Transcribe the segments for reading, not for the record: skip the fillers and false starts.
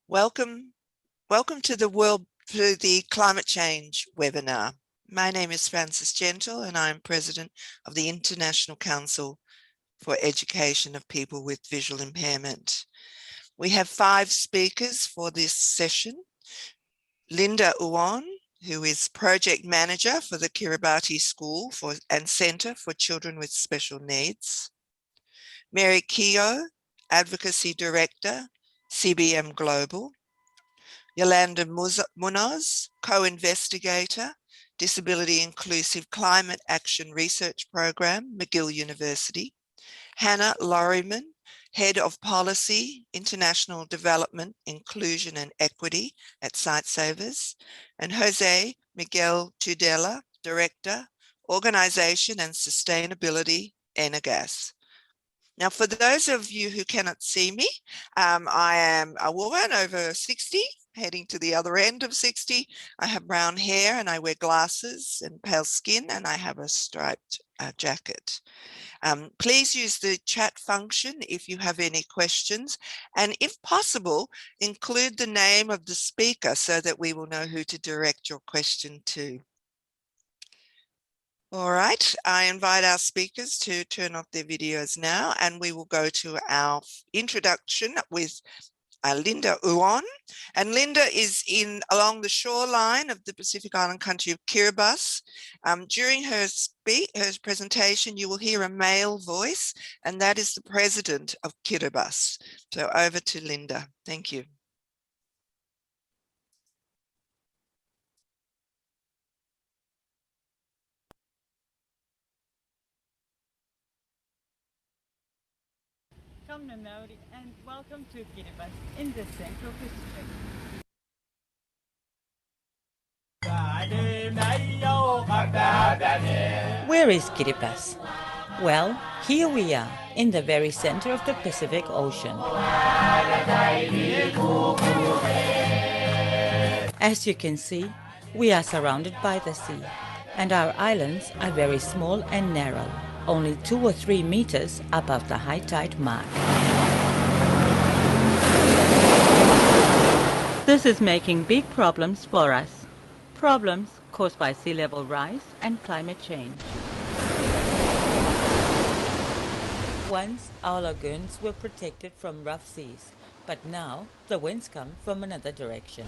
Welcome to the Climate Change webinar. My name is Frances Gentle and I'm President of the International Council for Education of People with Visual Impairment. We have 5 speakers for this session. Linda Uwan, who is Project Manager for the Kiribati School and Centre for Children with Special Needs. Mary Keogh, Advocacy Director, CBM Global. Yolanda Munoz, co-investigator, Disability Inclusive Climate Action Research Program, McGill University. Hannah Lorriman, Head of Policy, International Development, Inclusion and Equity at Sightsavers. And Jose Miguel Tudela, Director, Organization and Sustainability, Energas. Now, for those of you who cannot see me, I am a woman over 60, heading to the other end of 60. I have brown hair and I wear glasses and pale skin, and I have a striped jacket. Please use the chat function if you have any questions, and if possible, include the name of the speaker so that we will know who to direct your question to. All right, I invite our speakers to turn off their videos now, and we will go to our introduction with Linda Uwan. And Linda is along the shoreline of the Pacific Island country of Kiribati. During her presentation, you will hear a male voice, and that is the president of Kiribati. So over to Linda. Thank you. And welcome to Kiribati in the Central Pacific. Where is Kiribati? Well, here we are in the very center of the Pacific Ocean. As you can see, we are surrounded by the sea, and our islands are very small and narrow, only 2 or 3 meters above the high tide mark. This is making big problems for us. Problems caused by sea level rise and climate change. Once our lagoons were protected from rough seas, but now the winds come from another direction.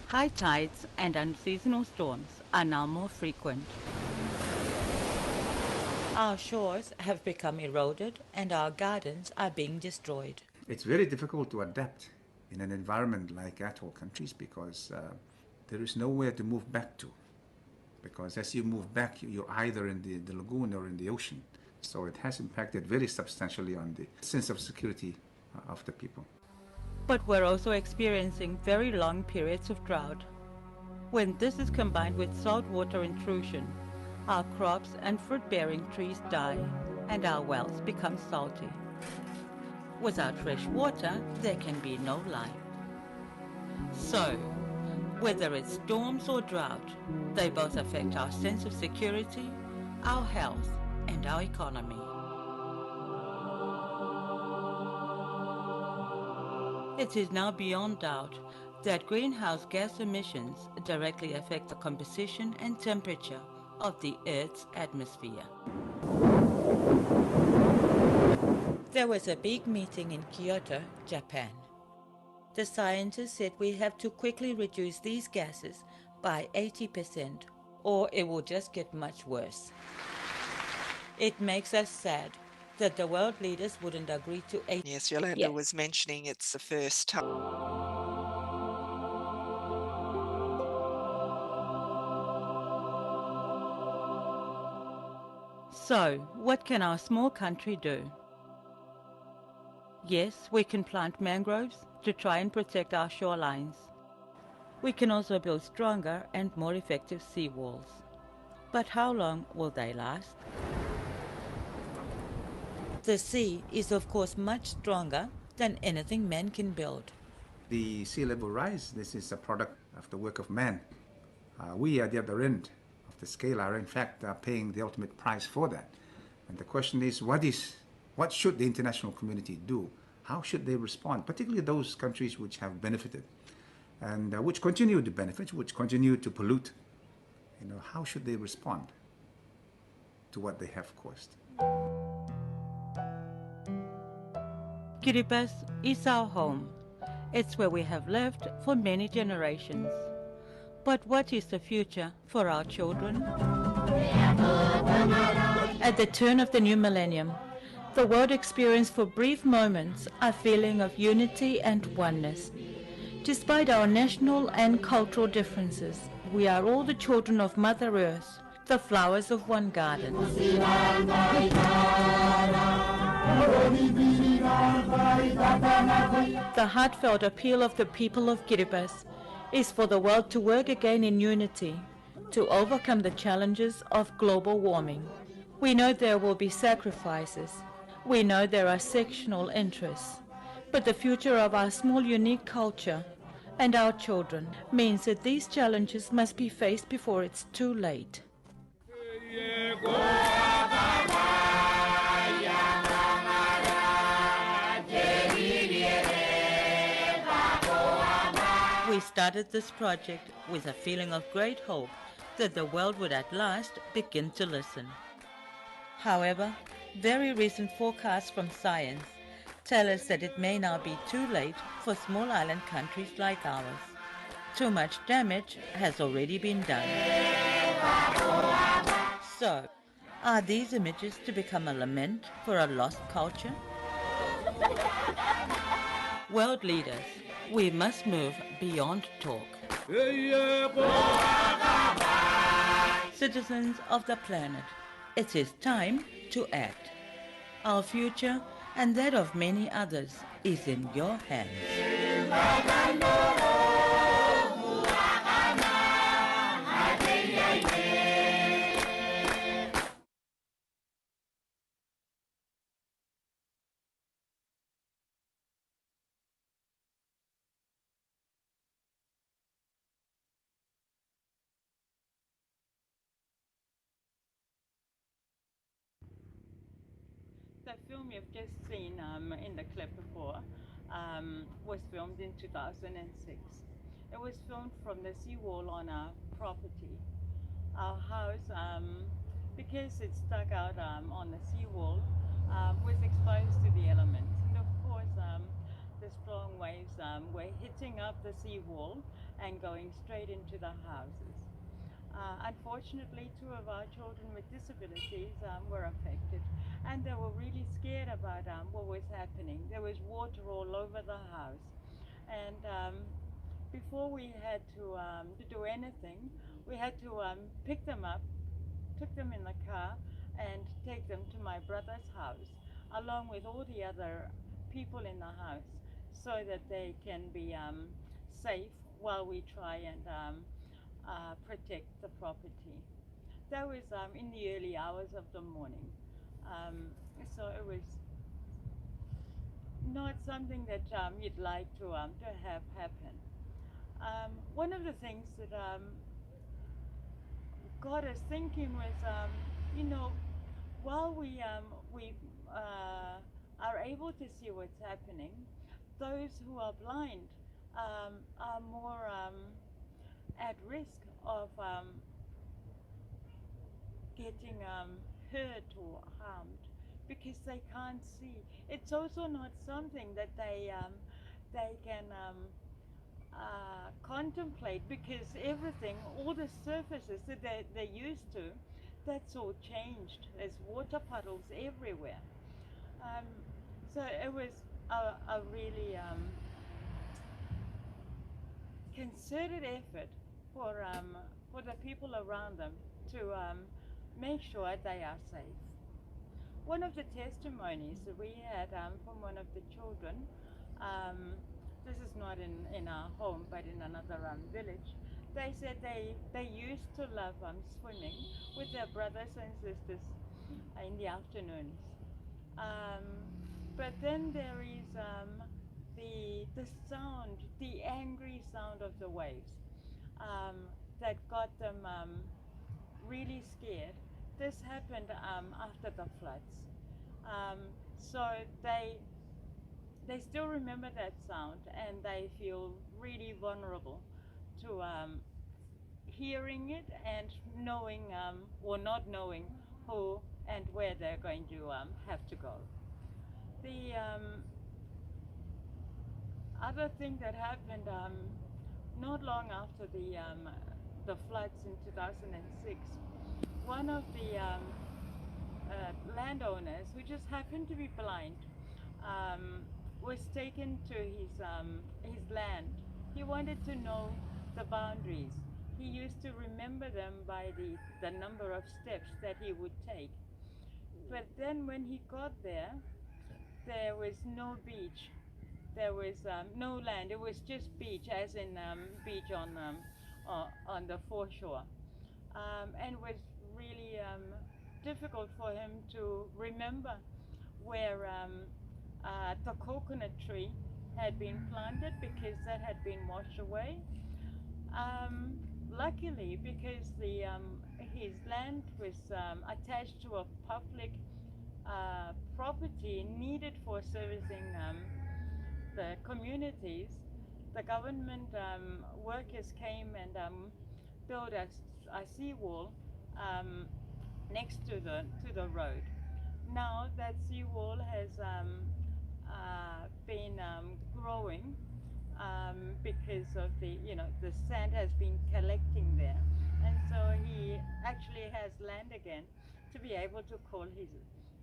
High tides and unseasonal storms are now more frequent. Our shores have become eroded and our gardens are being destroyed. It's very difficult to adapt in an environment like atoll countries because there is nowhere to move back to. Because as you move back, you're either in the lagoon or in the ocean. So it has impacted very substantially on the sense of security of the people. But we're also experiencing very long periods of drought. When this is combined with saltwater intrusion, our crops and fruit-bearing trees die, and our wells become salty. Without fresh water, there can be no life. So, whether it's storms or drought, they both affect our sense of security, our health, and our economy. It is now beyond doubt that greenhouse gas emissions directly affect the composition and temperature of the Earth's atmosphere. There was a big meeting in Kyoto, Japan. The scientists said we have to quickly reduce these gases by 80% or it will just get much worse. It makes us sad that the world leaders wouldn't agree to 80%. Yes, Yolanda was mentioning it's the first time. So, what can our small country do? Yes, we can plant mangroves to try and protect our shorelines. We can also build stronger and more effective seawalls. But how long will they last? The sea is of course much stronger than anything man can build. The sea level rise, this is a product of the work of man. We at the other end of the scale are in fact paying the ultimate price for that. And the question is, what is What should the international community do? How should they respond, particularly those countries which have benefited and which continue to benefit, which continue to pollute? How should they respond to what they have caused? Kiribati is our home. It's where we have lived for many generations. But what is the future for our children? At the turn of the new millennium, the world experienced for brief moments a feeling of unity and oneness. Despite our national and cultural differences, we are all the children of Mother Earth, the flowers of one garden. The heartfelt appeal of the people of Kiribati is for the world to work again in unity to overcome the challenges of global warming. We know there will be sacrifices. We know there are sectional interests. But the future of our small unique culture and our children means that these challenges must be faced before it's too late. We started this project with a feeling of great hope that the world would at last begin to listen. However, very recent forecasts from science tell us that it may now be too late for small island countries like ours. Too much damage has already been done. So, are these images to become a lament for a lost culture? World leaders, we must move beyond talk. Citizens of the planet, it is time to act. Our future and that of many others is in your hands. The film you've just seen in the clip before was filmed in 2006. It was filmed from the seawall on our property. Our house, because it stuck out on the seawall, was exposed to the elements. And of course, the strong waves were hitting up the seawall and going straight into the houses. Unfortunately, two of our children with disabilities were affected, and they were really scared about what was happening. There was water all over the house, and before we had to do anything, we had to pick them up, took them in the car, and take them to my brother's house, along with all the other people in the house, so that they can be safe while we try and protect the property. That was in the early hours of the morning. So it was not something that you'd like to have happen. One of the things that got us thinking was, while we are able to see what's happening, those who are blind are more at risk of getting hurt or harmed because they can't see. It's also not something that they can contemplate, because everything, all the surfaces that they're used to, that's all changed. There's water puddles everywhere. So it was a really concerted effort for the people around them to make sure they are safe. One of the testimonies that we had from one of the children, this is not in our home but in another village, they said they used to love swimming with their brothers and sisters in the afternoons. But then there is the sound, the angry sound of the waves that got them really scared. This happened after the floods. So they still remember that sound, and they feel really vulnerable to hearing it and knowing or not knowing who and where they're going to have to go. The other thing that happened not long after the floods in 2006, one of the landowners, who just happened to be blind, um, was taken to his land. He wanted to know the boundaries. He used to remember them by the number of steps that he would take. But then when he got there, there was no beach. There was no land. It was just beach, as in beach on the foreshore, and it was really difficult for him to remember where the coconut tree had been planted because that had been washed away. Um, Luckily, because his land was attached to a public property needed for servicing the communities, the government workers came and built a seawall um, next to the road. Now that seawall has been growing because of the sand has been collecting there, and so he actually has land again to be able to call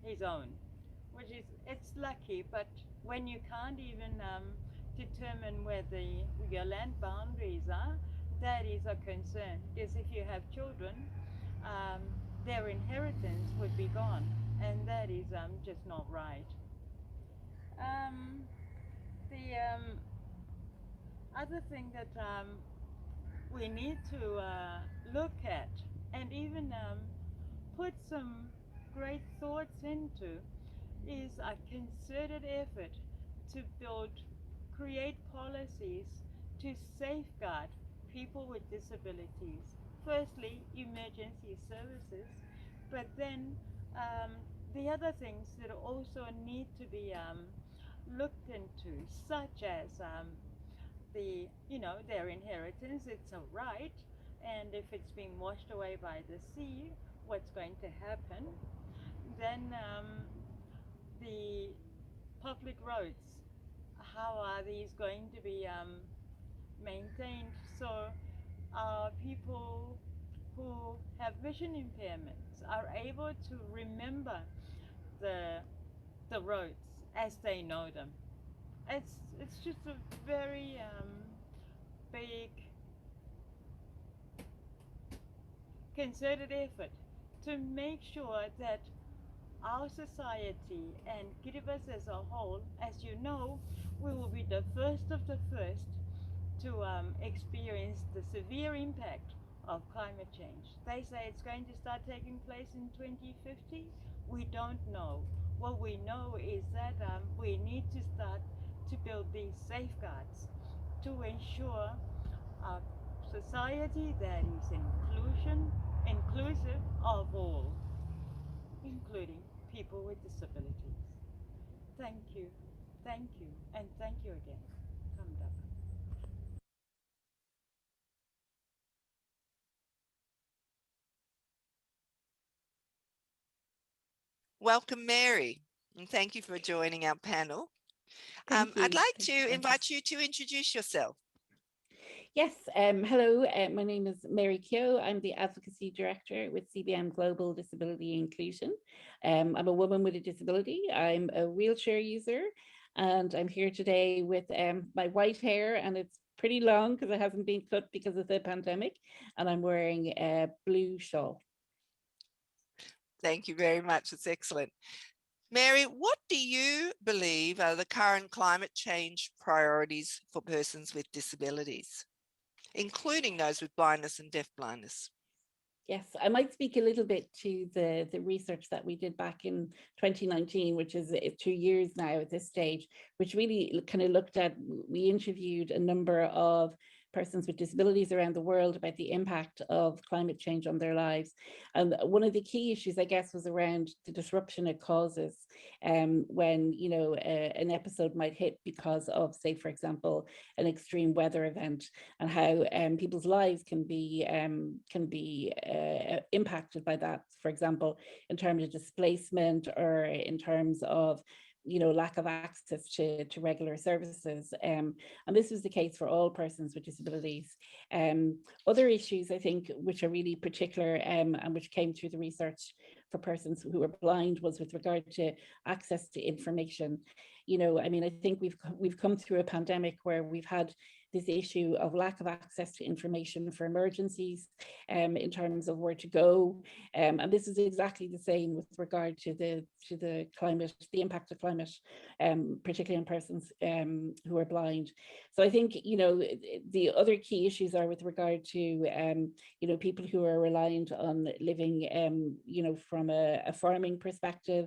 his own, which is it's lucky. But when you can't even determine where your land boundaries are, that is a concern. Because if you have children, um, their inheritance would be gone, and that is just not right. The other thing that we need to look at and even put some great thoughts into is a concerted effort to create policies to safeguard people with disabilities. Firstly, emergency services, but then um, the other things that also need to be looked into, such as their inheritance. It's a right, and if it's being washed away by the sea, what's going to happen? Then the public roads, how are these going to be maintained? So people who have vision impairments are able to remember the the roads as they know them. It's just a very big concerted effort to make sure that our society and Kiribati as a whole, as you know, we will be the first of the first to experience the severe impact of climate change. They say it's going to start taking place in 2050. We don't know. What we know is that we need to start to build these safeguards to ensure a society that is inclusive of all, including people with disabilities. Thank you, and thank you again. Kamdap. Welcome, Mary, and thank you for joining our panel. Thank you. I'd like Thank to you, invite you to introduce yourself. Yes, hello, my name is Mary Keogh. I'm the Advocacy Director with CBM Global Disability Inclusion. I'm a woman with a disability. I'm a wheelchair user, and I'm here today with my white hair, and it's pretty long because it hasn't been cut because of the pandemic, and I'm wearing a blue shawl. Thank you very much. It's excellent. Mary, what do you believe are the current climate change priorities for persons with disabilities, including those with blindness and deafblindness? Yes, I might speak a little bit to the research that we did back in 2019, which is 2 years now at this stage, which really kind of looked at, we interviewed a number of persons with disabilities around the world about the impact of climate change on their lives. And one of the key issues, I guess, was around the disruption it causes when, you know, an episode might hit because of, say, for example, an extreme weather event, and how people's lives can be impacted by that, for example, in terms of displacement or in terms of, you know, lack of access to regular services. And this was the case for all persons with disabilities. Other issues, I think, which are really particular and which came through the research for persons who are blind, was with regard to access to information. You know, I mean, I think we've come through a pandemic where we've had this issue of lack of access to information for emergencies in terms of where to go. And this is exactly the same with regard to the climate, the impact of climate, particularly on persons who are blind. So I think, you know, the other key issues are with regard to, you know, people who are reliant on living, you know, from a farming perspective,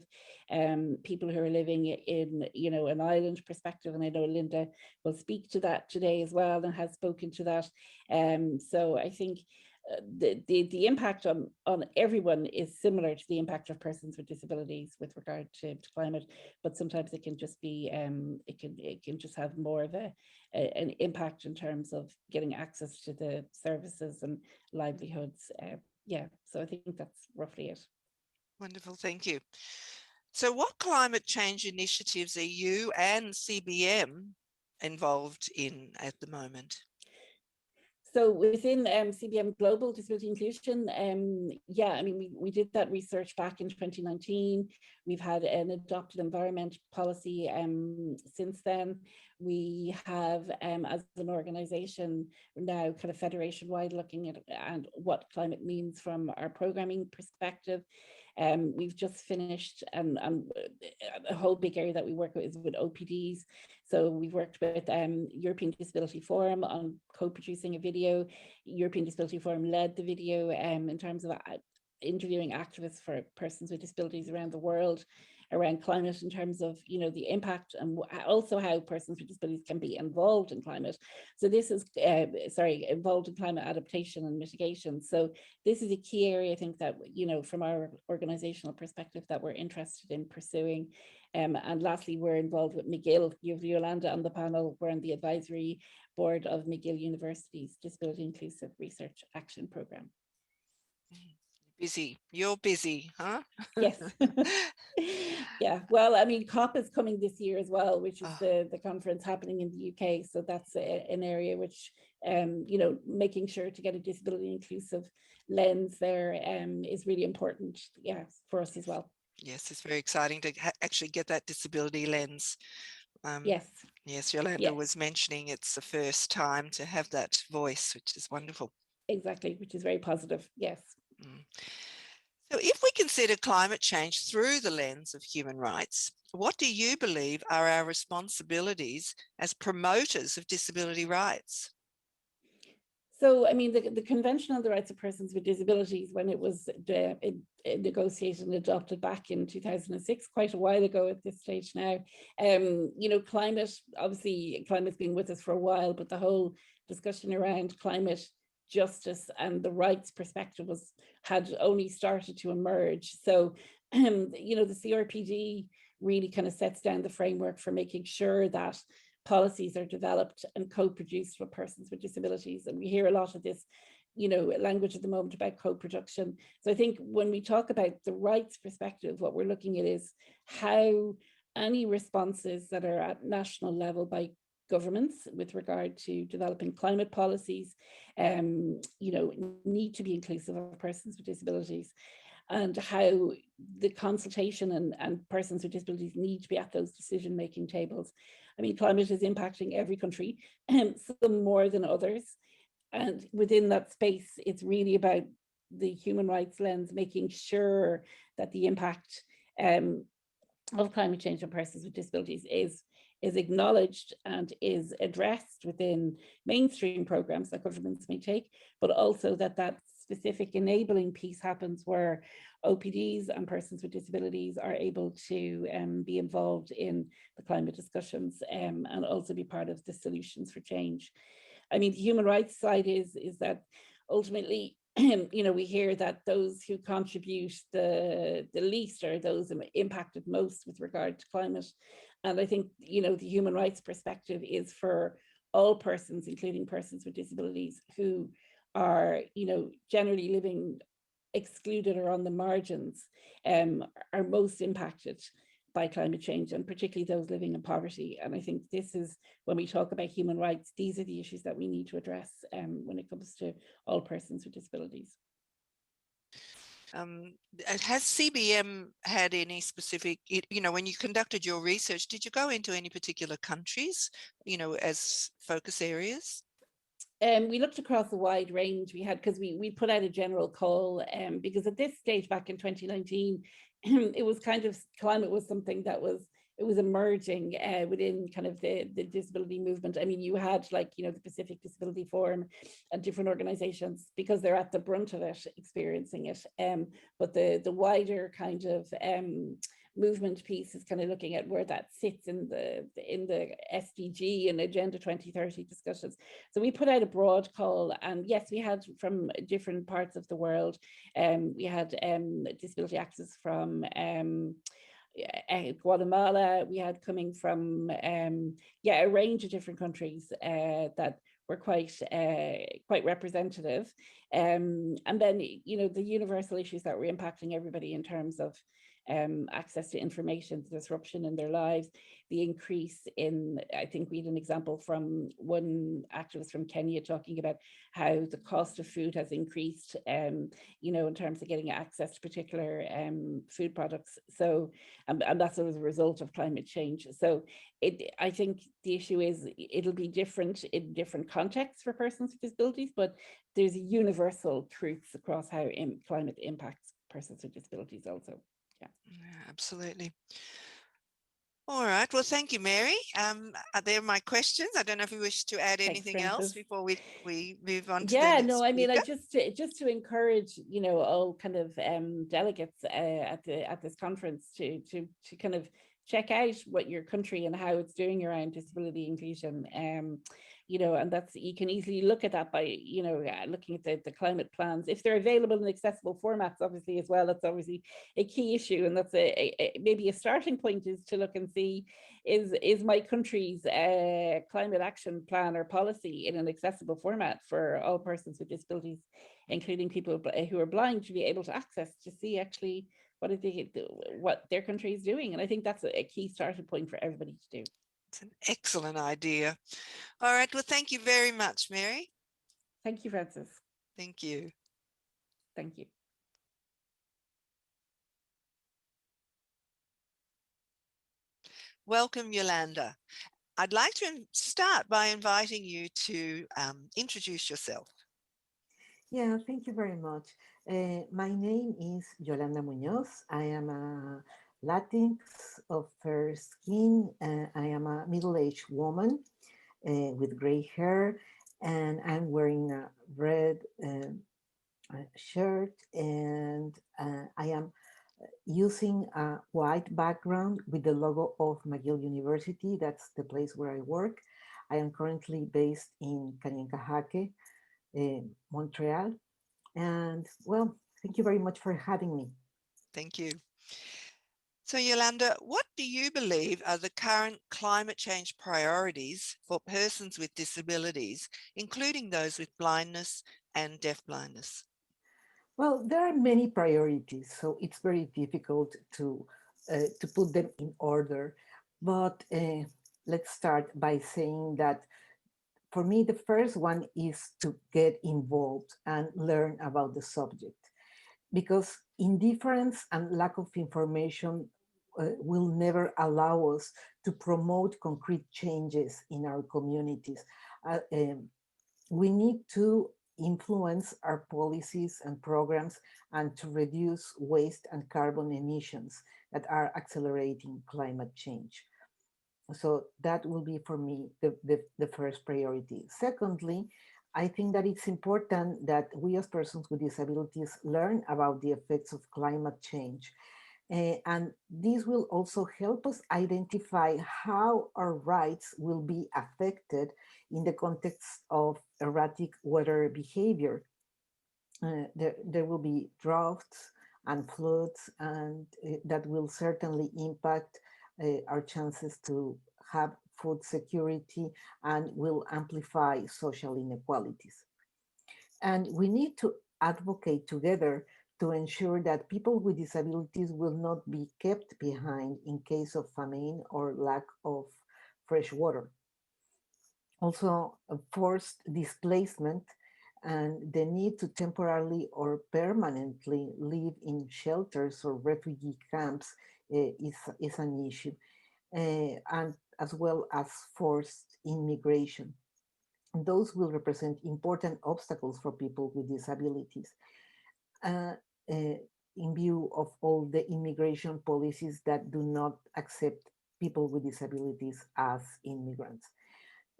people who are living in, you know, an island perspective. And I know Linda will speak to that today as well, and has spoken to that. So I think the impact on everyone is similar to the impact of persons with disabilities with regard to climate, but sometimes it can just be it can just have more of an impact in terms of getting access to the services and livelihoods. Yeah, so I think that's roughly it. Wonderful, thank you. So what climate change initiatives are you and CBM involved in at the moment? So within CBM Global Disability Inclusion, yeah, I mean, we did that research back in 2019. We've had an adopted environment policy since then. We have, as an organization now, kind of federation-wide, looking at what climate means from our programming perspective. We've just finished, and a whole big area that we work with is with OPDs. So we've worked with European Disability Forum on co-producing a video. European Disability Forum led the video in terms of interviewing activists for persons with disabilities around the world around climate, in terms of, you know, the impact and also how persons with disabilities can be involved in climate. So this is, involved in climate adaptation and mitigation. So this is a key area, I think, that, you know, from our organizational perspective, that we're interested in pursuing. And lastly, we're involved with McGill. You have Yolanda on the panel. We're on the advisory board of McGill University's Disability Inclusive Research Action Programme. Busy. You're busy, huh? Yes. Yeah. Well, I mean, COP is coming this year as well, which is the conference happening in the UK. So that's an area which, you know, making sure to get a disability inclusive lens there is really important, yeah, for us as well. Yes, it's very exciting to actually get that disability lens. Yes. Yes, Yolanda was mentioning it's the first time to have that voice, which is wonderful. Exactly, which is very positive. Yes. So if we consider climate change through the lens of human rights, what do you believe are our responsibilities as promoters of disability rights? So, I mean, the Convention on the Rights of Persons with Disabilities, when it was negotiated and adopted back in 2006, quite a while ago at this stage now, you know, climate, obviously climate's been with us for a while, but the whole discussion around climate justice and the rights perspective had only started to emerge. So, you know, the CRPD really kind of sets down the framework for making sure that policies are developed and co-produced with persons with disabilities. And we hear a lot of this, you know, language at the moment about co-production. So I think when we talk about the rights perspective, what we're looking at is how any responses that are at national level by governments with regard to developing climate policies, you know, need to be inclusive of persons with disabilities, and how the consultation and persons with disabilities need to be at those decision-making tables. I mean, climate is impacting every country, some more than others. And within that space, it's really about the human rights lens, making sure that the impact of climate change on persons with disabilities is acknowledged and is addressed within mainstream programs that governments may take, but also that specific enabling piece happens where OPDs and persons with disabilities are able to be involved in the climate discussions and also be part of the solutions for change. I mean, the human rights side is that ultimately, we hear that those who contribute the least are those impacted most with regard to climate. And I think, the human rights perspective is for all persons, including persons with disabilities, who are, generally living excluded or on the margins, are most impacted by climate change, and particularly those living in poverty. And I think this is, when we talk about human rights, these are the issues that we need to address when it comes to all persons with disabilities. Has CBM had any specific, when you conducted your research, did you go into any particular countries, as focus areas? We looked across a wide range. We had, because we put out a general call, because at this stage back in 2019, it was kind of, climate was something that was emerging within kind of the disability movement. I mean, you had the Pacific Disability Forum and different organizations, because they're at the brunt of it, experiencing it. But the wider kind of movement piece is kind of looking at where that sits in the SDG and Agenda 2030 discussions. So we put out a broad call, and yes, we had from different parts of the world. We had disability actors from Guatemala. We had coming from a range of different countries that were quite representative. And then the universal issues that were impacting everybody in terms of access to information, the disruption in their lives, the increase in, I think we had an example from one activist from Kenya talking about how the cost of food has increased, in terms of getting access to particular food products. So, and that's as a result of climate change. So I think the issue is it'll be different in different contexts for persons with disabilities, but there's universal truths across how climate impacts persons with disabilities also. Yeah, absolutely. All right. Well, thank you, Mary. Are there my questions? I don't know if you wish to add anything else before we move on to the next I mean, speaker. just to encourage, all kind of delegates at this conference to kind of check out what your country and how it's doing around disability inclusion. And that's, you can easily look at that by, looking at the climate plans, if they're available in accessible formats, obviously, as well. That's obviously a key issue. And that's maybe a starting point, is to look and see, is my country's climate action plan or policy in an accessible format for all persons with disabilities, including people who are blind, to be able to access, to see actually what their country is doing. And I think that's a key starting point for everybody to do. It's an excellent idea. All right. Well, thank you very much, Mary. Thank you, Francis. Thank you. Thank you. Welcome, Yolanda. I'd like to start by inviting you to introduce yourself. Yeah, thank you very much. My name is Yolanda Muñoz. I am a Latinx of fair skin. I am a middle-aged woman with gray hair, and I'm wearing a red shirt, and I am using a white background with the logo of McGill University. That's the place where I work. I am currently based in Kalinkahaque, Montreal. And well, thank you very much for having me. Thank you. So Yolanda, what do you believe are the current climate change priorities for persons with disabilities, including those with blindness and deafblindness? Well, there are many priorities, so it's very difficult to put them in order. But let's start by saying that for me, the first one is to get involved and learn about the subject, because indifference and lack of information will never allow us to promote concrete changes in our communities. We need to influence our policies and programs and to reduce waste and carbon emissions that are accelerating climate change. So that will be for me the first priority. Secondly, I think that it's important that we as persons with disabilities learn about the effects of climate change. And this will also help us identify how our rights will be affected in the context of erratic weather behavior. There will be droughts and floods, and that will certainly impact our chances to have food security and will amplify social inequalities. And we need to advocate together to ensure that people with disabilities will not be kept behind in case of famine or lack of fresh water. Also, forced displacement and the need to temporarily or permanently live in shelters or refugee camps is an issue, and as well as forced immigration. Those will represent important obstacles for people with disabilities uh, uh, in view of all the immigration policies that do not accept people with disabilities as immigrants.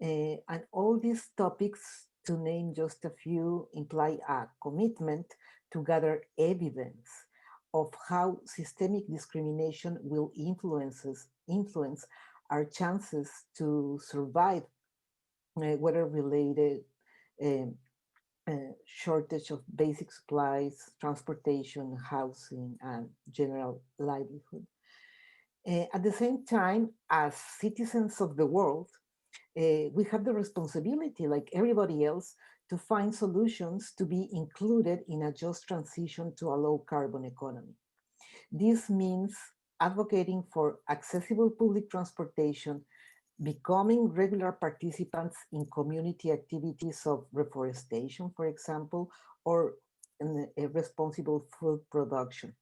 And all these topics, to name just a few, imply a commitment to gather evidence of how systemic discrimination will influence our chances to survive weather-related um, shortage of basic supplies, transportation, housing, and general livelihood. At the same time, as citizens of the world, we have the responsibility, like everybody else, to find solutions to be included in a just transition to a low carbon economy. This means advocating for accessible public transportation, becoming regular participants in community activities of reforestation, for example, or in a responsible food production.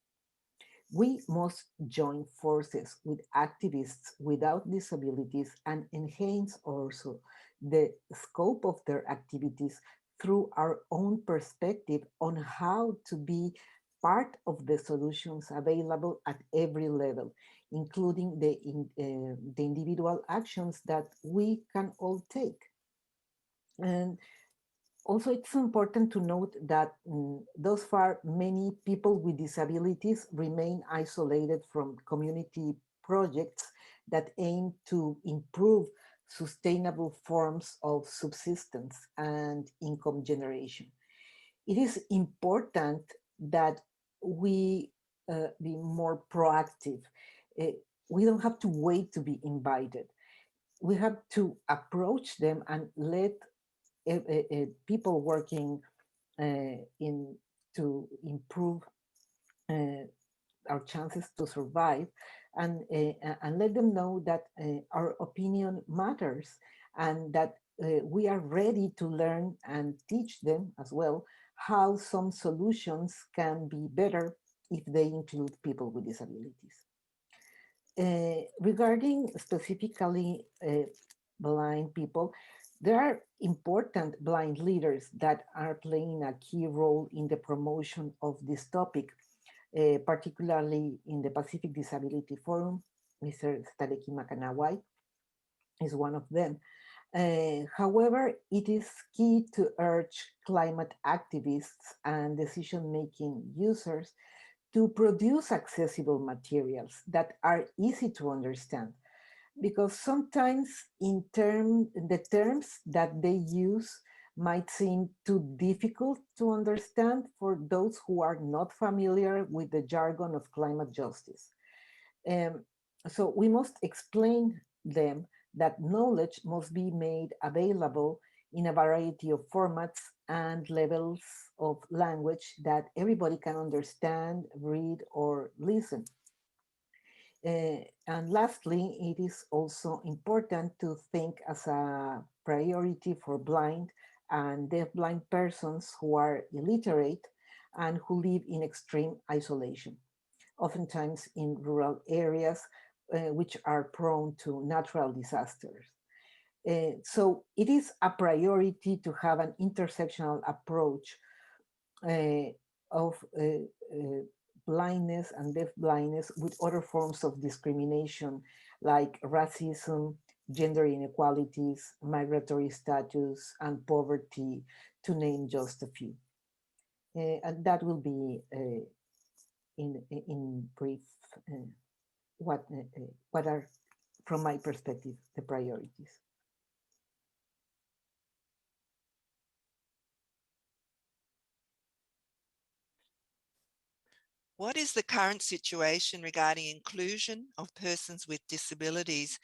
We must join forces with activists without disabilities and enhance also the scope of their activities through our own perspective on how to be part of the solutions available at every level, including the individual actions that we can all take. And also, it's important to note that thus far, many people with disabilities remain isolated from community projects that aim to improve sustainable forms of subsistence and income generation. It is important that we be more proactive. Uh, we don't have to wait to be invited. We have to approach them and let people working in to improve uh, our chances to survive, and let them know that our opinion matters and that we are ready to learn and teach them as well how some solutions can be better if they include people with disabilities. Regarding specifically blind people, there are important blind leaders that are playing a key role in the promotion of this topic, particularly in the Pacific Disability Forum. Mr. Stareki Makanawai is one of them. However, it is key to urge climate activists and decision-making users to produce accessible materials that are easy to understand, because sometimes the terms that they use might seem too difficult to understand for those who are not familiar with the jargon of climate justice. Um, so we must explain them that knowledge must be made available in a variety of formats and levels of language that everybody can understand, read, or listen. And lastly, it is also important to think as a priority for blind and deafblind persons who are illiterate and who live in extreme isolation, oftentimes in rural areas which are prone to natural disasters. So it is a priority to have an intersectional approach uh, of blindness and deaf blindness with other forms of discrimination like racism, gender inequalities, migratory status, and poverty, to name just a few. And that will be in brief uh, what are, from my perspective, the priorities. What is the current situation regarding inclusion of persons with disabilities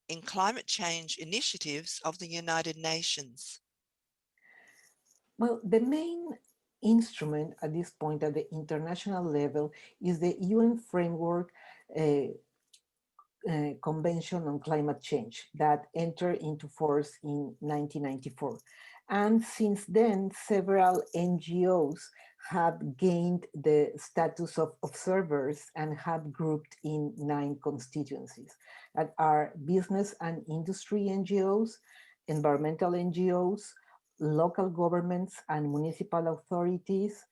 in climate change initiatives of the United Nations? Well, the main instrument at this point at the international level is the UN framework uh, Convention on Climate Change that entered into force in 1994. And since then, several NGOs have gained the status of observers and have grouped in 9 constituencies that are business and industry NGOs, environmental NGOs, local governments and municipal authorities,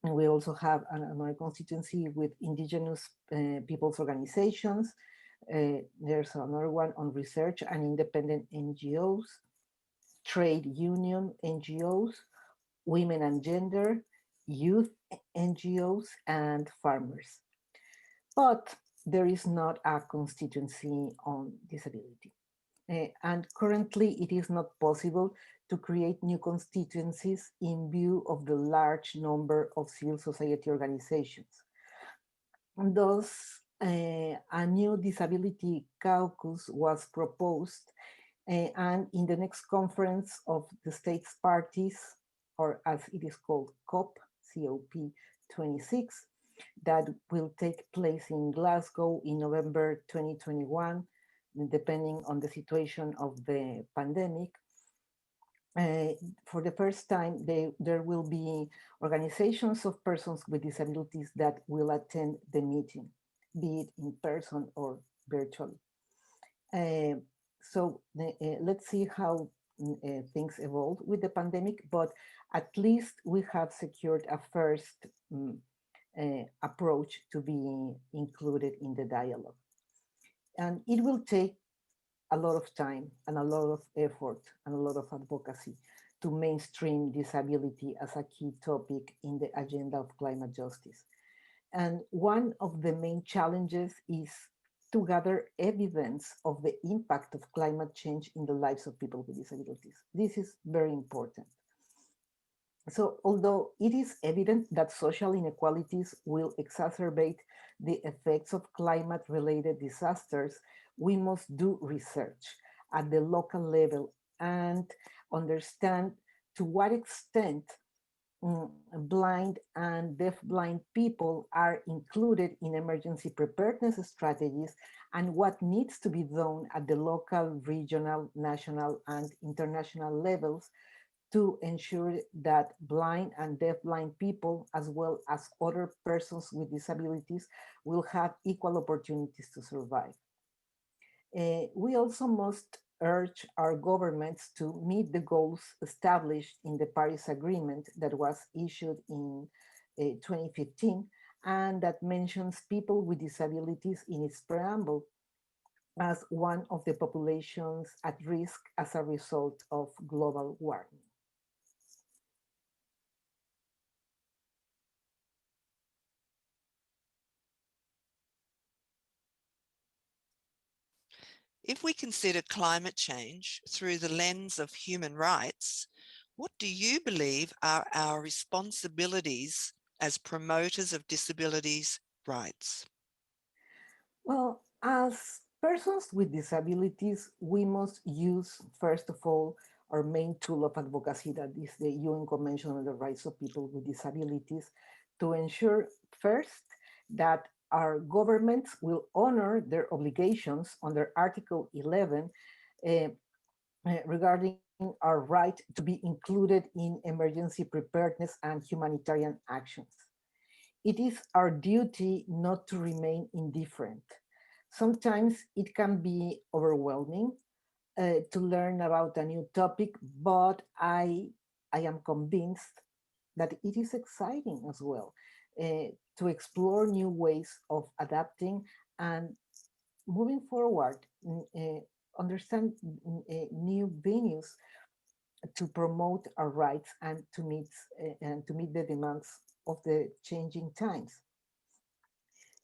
and we also have another constituency with indigenous people's organizations. There's another one on research and independent NGOs, trade union NGOs, women and gender, youth NGOs, and farmers. But there is not a constituency on disability. And currently it is not possible to create new constituencies in view of the large number of civil society organizations. Thus, a new disability caucus was proposed, and in the next conference of the states parties, or as it is called COP 26, that will take place in Glasgow in November 2021, depending on the situation of the pandemic. For the first time, there will be organizations of persons with disabilities that will attend the meeting, be it in person or virtually. Let's see how things evolve with the pandemic, but at least we have secured a first approach to be included in the dialogue. And it will take a lot of time and a lot of effort and a lot of advocacy to mainstream disability as a key topic in the agenda of climate justice. And one of the main challenges is to gather evidence of the impact of climate change in the lives of people with disabilities. This is very important. So although it is evident that social inequalities will exacerbate the effects of climate-related disasters, we must do research at the local level and understand to what extent blind and deafblind people are included in emergency preparedness strategies and what needs to be done at the local, regional, national, and international levels to ensure that blind and deafblind people, as well as other persons with disabilities, will have equal opportunities to survive. We also must urge our governments to meet the goals established in the Paris Agreement that was issued in 2015 and that mentions people with disabilities in its preamble as one of the populations at risk as a result of global warming. If we consider climate change through the lens of human rights, what do you believe are our responsibilities as promoters of disabilities rights? Well, as persons with disabilities, we must use, first of all, our main tool of advocacy, that is the UN Convention on the Rights of People with Disabilities, to ensure first that our governments will honor their obligations under Article 11 regarding our right to be included in emergency preparedness and humanitarian actions. It is our duty not to remain indifferent. Sometimes it can be overwhelming to learn about a new topic, but I am convinced that it is exciting as well to explore new ways of adapting and moving forward, understand new venues to promote our rights and to meet the demands of the changing times.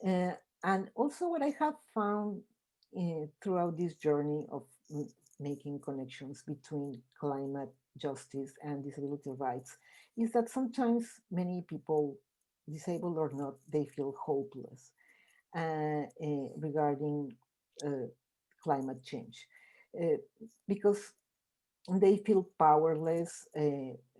Uh, and also, what I have found throughout this journey of making connections between climate justice and disability rights is that sometimes many people, disabled or not, they feel hopeless regarding uh, climate change because they feel powerless.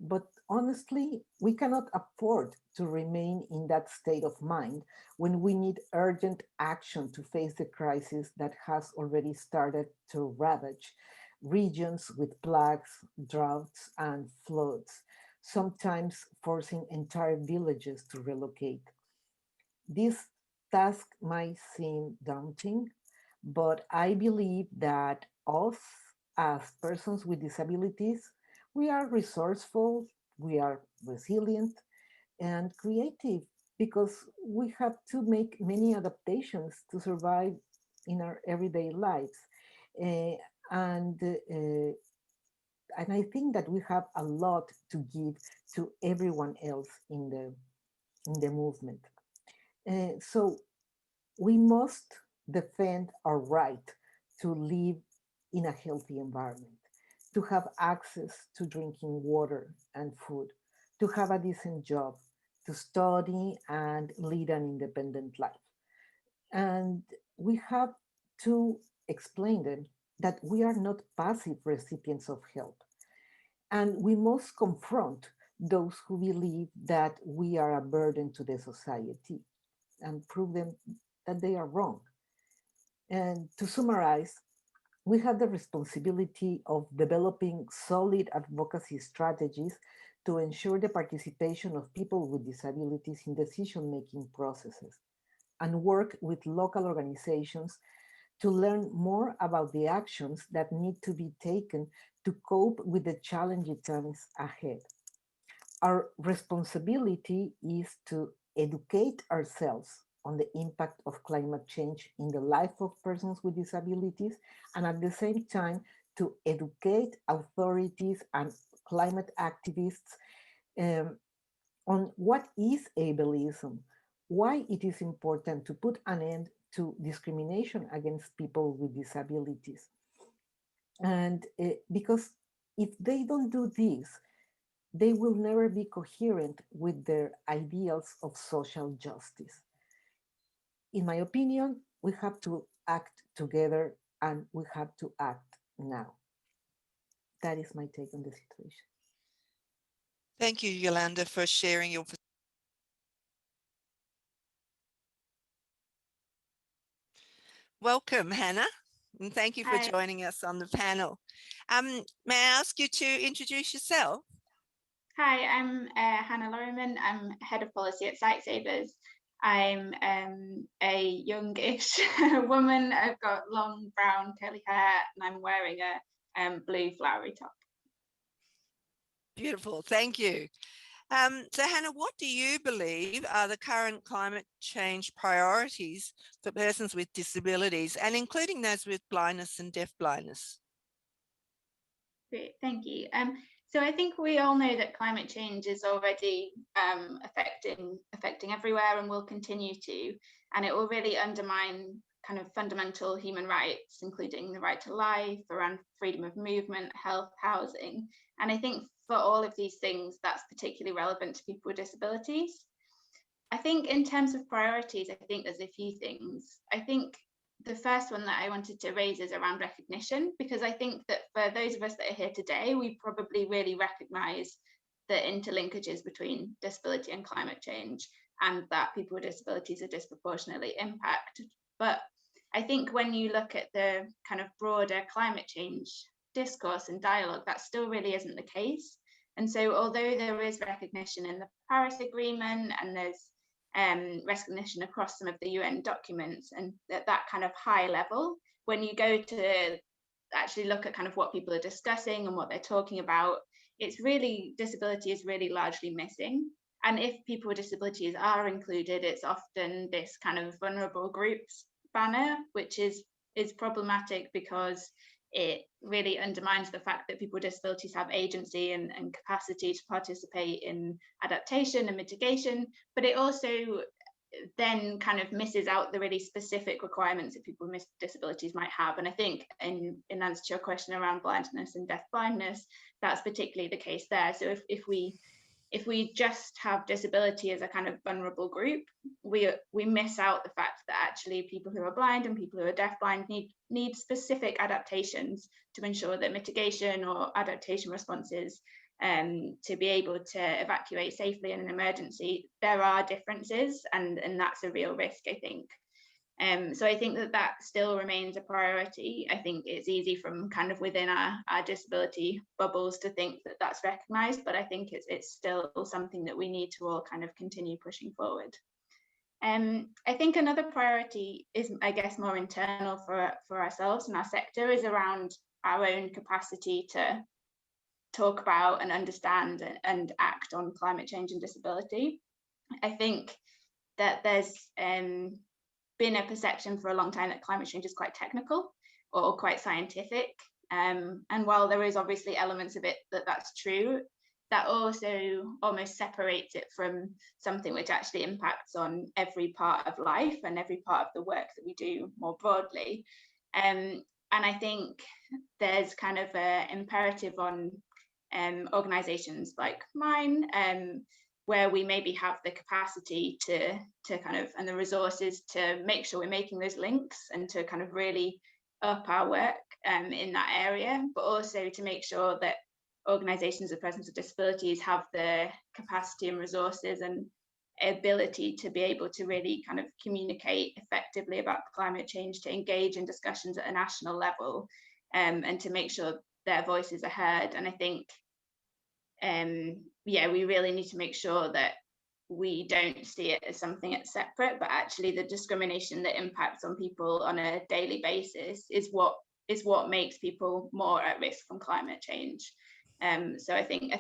But honestly, we cannot afford to remain in that state of mind when we need urgent action to face the crisis that has already started to ravage regions with plagues, droughts, and floods, sometimes forcing entire villages to relocate. This task might seem daunting, but I believe that us as persons with disabilities, we are resourceful, we are resilient, and creative because we have to make many adaptations to survive in our everyday lives. Uh, and I think that we have a lot to give to everyone else in the movement. So we must defend our right to live in a healthy environment, to have access to drinking water and food, to have a decent job, to study and lead an independent life. And we have to explain them that we are not passive recipients of help. And we must confront those who believe that we are a burden to the society and prove them that they are wrong. And to summarize, we have the responsibility of developing solid advocacy strategies to ensure the participation of people with disabilities in decision making processes and work with local organizations to learn more about the actions that need to be taken to cope with the challenging times ahead. Our responsibility is to educate ourselves on the impact of climate change in the life of persons with disabilities, and at the same time, to educate authorities and climate activists um, on what is ableism, why it is important to put an end to discrimination against people with disabilities. And because if they don't do this, they will never be coherent with their ideals of social justice. In my opinion, we have to act together and we have to act now. That is my take on the situation. Thank you, Yolanda, for sharing your. Welcome, Hannah, and thank you for Hi. joining us on the panel. May I ask you to introduce yourself? Hi, I'm Hannah Lorriman. I'm head of policy at Sightsavers. I'm a youngish woman. I've got long brown curly hair and I'm wearing a blue flowery top. Beautiful, thank you. So Hannah, what do you believe are the current climate change priorities for persons with disabilities, and including those with blindness and deafblindness? Great, thank you. So I think we all know that climate change is already affecting everywhere and will continue to, and it will really undermine kind of fundamental human rights, including the right to life, around freedom of movement, health, housing. And I think for all of these things, that's particularly relevant to people with disabilities. I think in terms of priorities, I think there's a few things. I think the first one that I wanted to raise is around recognition, because I think that for those of us that are here today, we probably really recognize the interlinkages between disability and climate change, and that people with disabilities are disproportionately impacted. But I think when you look at the kind of broader climate change discourse and dialogue, that still really isn't the case. And so although there is recognition in the Paris Agreement and there's recognition across some of the UN documents, and that kind of high level, when you go to actually look at kind of what people are discussing and what they're talking about, it's really, disability is really largely missing. And if people with disabilities are included, it's often this kind of vulnerable groups banner, which is problematic because it really undermines the fact that people with disabilities have agency and capacity to participate in adaptation and mitigation, but it also then kind of misses out the really specific requirements that people with disabilities might have. And I think in answer to your question around blindness and deafblindness, that's particularly the case there. So if we just have disability as a kind of vulnerable group, we miss out the fact that actually people who are blind and people who are deafblind need specific adaptations to ensure that mitigation or adaptation responses to be able to evacuate safely in an emergency, there are differences, and that's a real risk, I think. So I think that still remains a priority. I think it's easy from kind of within our disability bubbles to think that that's recognised, but I think it's still something that we need to all kind of continue pushing forward. I think another priority is, I guess, more internal for ourselves and our sector, is around our own capacity to talk about and understand and act on climate change and disability. I think that there's been a perception for a long time that climate change is quite technical or quite scientific. And while there is obviously elements of it that's true, that also almost separates it from something which actually impacts on every part of life and every part of the work that we do more broadly. And I think there's kind of an imperative on organizations like mine, where we maybe have the capacity to kind of, and the resources to make sure we're making those links and to kind of really up our work in that area, but also to make sure that organizations with persons with disabilities have the capacity and resources and ability to be able to really kind of communicate effectively about climate change, to engage in discussions at a national level, and to make sure their voices are heard. And I think, yeah, we really need to make sure that we don't see it as something that's separate, but actually the discrimination that impacts on people on a daily basis is what makes people more at risk from climate change. So I think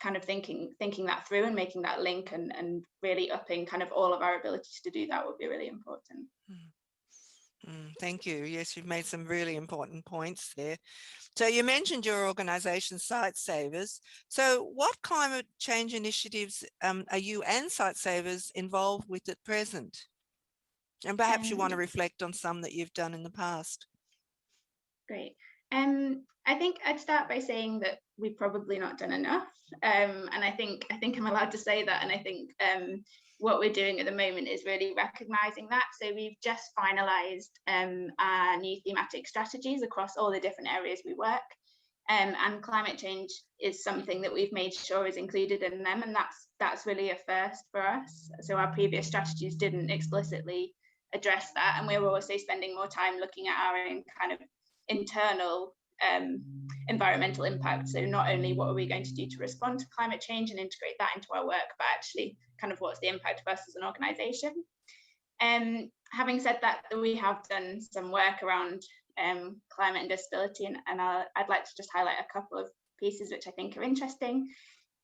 kind of thinking that through and making that link and really upping kind of all of our abilities to do that would be really important. Thank you. Yes, you've made some really important points there. So you mentioned your organisation, Site Savers. So what climate change initiatives are you and Site Savers involved with at present? And perhaps you want to reflect on some that you've done in the past. Great. I think I'd start by saying that we've probably not done enough. And I think I'm allowed to say that. And I think what we're doing at the moment is really recognising that. So we've just finalised our new thematic strategies across all the different areas we work. And climate change is something that we've made sure is included in them. And that's really a first for us. So our previous strategies didn't explicitly address that. And we were also spending more time looking at our own kind of internal environmental impact. So not only what are we going to do to respond to climate change and integrate that into our work, but actually kind of what's the impact of us as an organisation. Having said that, we have done some work around climate and disability, and I'd like to just highlight a couple of pieces which I think are interesting.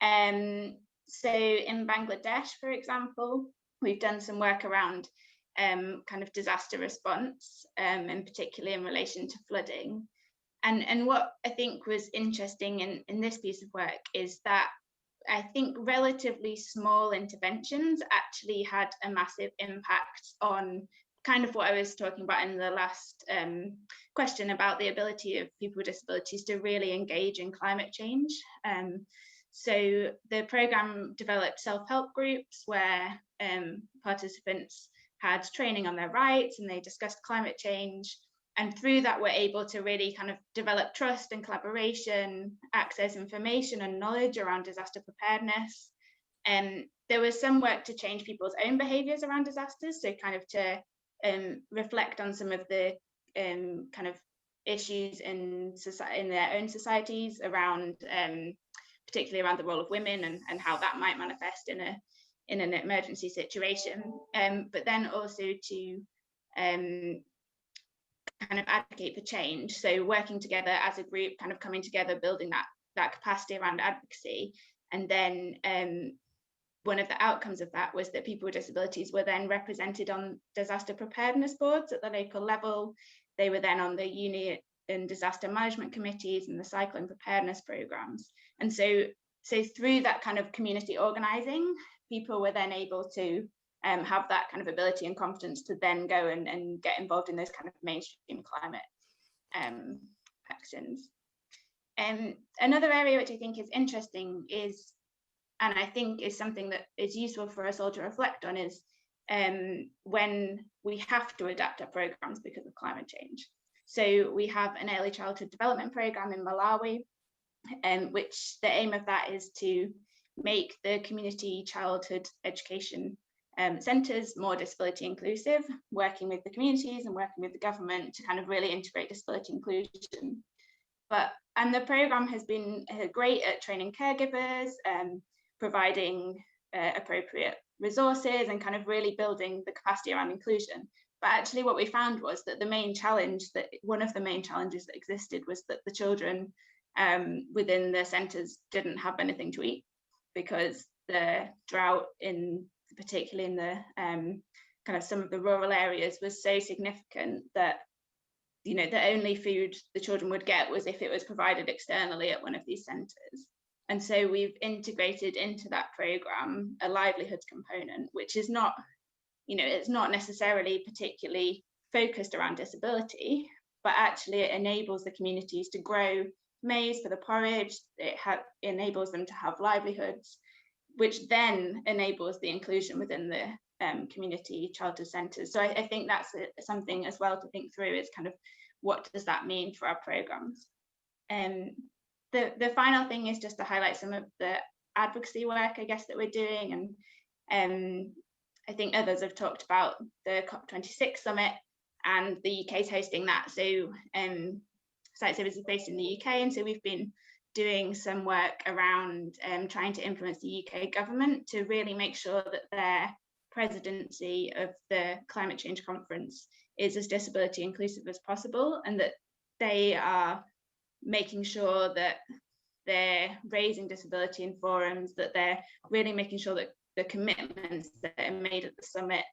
So in Bangladesh, for example, we've done some work around kind of disaster response, and particularly in relation to flooding. And what I think was interesting in this piece of work is that I think relatively small interventions actually had a massive impact on kind of what I was talking about in the last question about the ability of people with disabilities to really engage in climate change. So the programme developed self-help groups where participants had training on their rights and they discussed climate change. And through that, we're able to really kind of develop trust and collaboration, access information and knowledge around disaster preparedness. And there was some work to change people's own behaviours around disasters, so kind of to reflect on some of the kind of issues in their own societies around, particularly around the role of women and how that might manifest in an emergency situation, but then also to kind of advocate for change. So working together as a group, kind of coming together, building that capacity around advocacy. And then one of the outcomes of that was that people with disabilities were then represented on disaster preparedness boards at the local level. They were then on the union and disaster management committees and the cyclone preparedness programs. And so through that kind of community organizing, people were then able to have that kind of ability and confidence to then go and get involved in those kind of mainstream climate actions. Another area which I think is interesting is, and I think is something that is useful for us all to reflect on, is when we have to adapt our programs because of climate change. So we have an early childhood development program in Malawi, which the aim of that is to make the community childhood education centres more disability inclusive, working with the communities and working with the government to kind of really integrate disability inclusion. And the programme has been great at training caregivers, providing appropriate resources and kind of really building the capacity around inclusion. But actually what we found was that one of the main challenges that existed was that the children within the centres didn't have anything to eat, because the drought particularly in the kind of some of the rural areas was so significant that, you know, the only food the children would get was if it was provided externally at one of these centres. And so we've integrated into that programme a livelihoods component, which is not, you know, it's not necessarily particularly focused around disability, but actually it enables the communities to grow maize for the porridge. It enables them to have livelihoods, which then enables the inclusion within the community childhood centres. So I think that's something as well to think through, is kind of what does that mean for our programmes. The final thing is just to highlight some of the advocacy work, I guess, that we're doing. And I think others have talked about the COP26 summit, and the UK is hosting that. So Site Services is based in the UK, and so we've been doing some work around trying to influence the UK government to really make sure that their presidency of the climate change conference is as disability inclusive as possible, and that they are making sure that they're raising disability in forums, that they're really making sure that the commitments that are made at the summit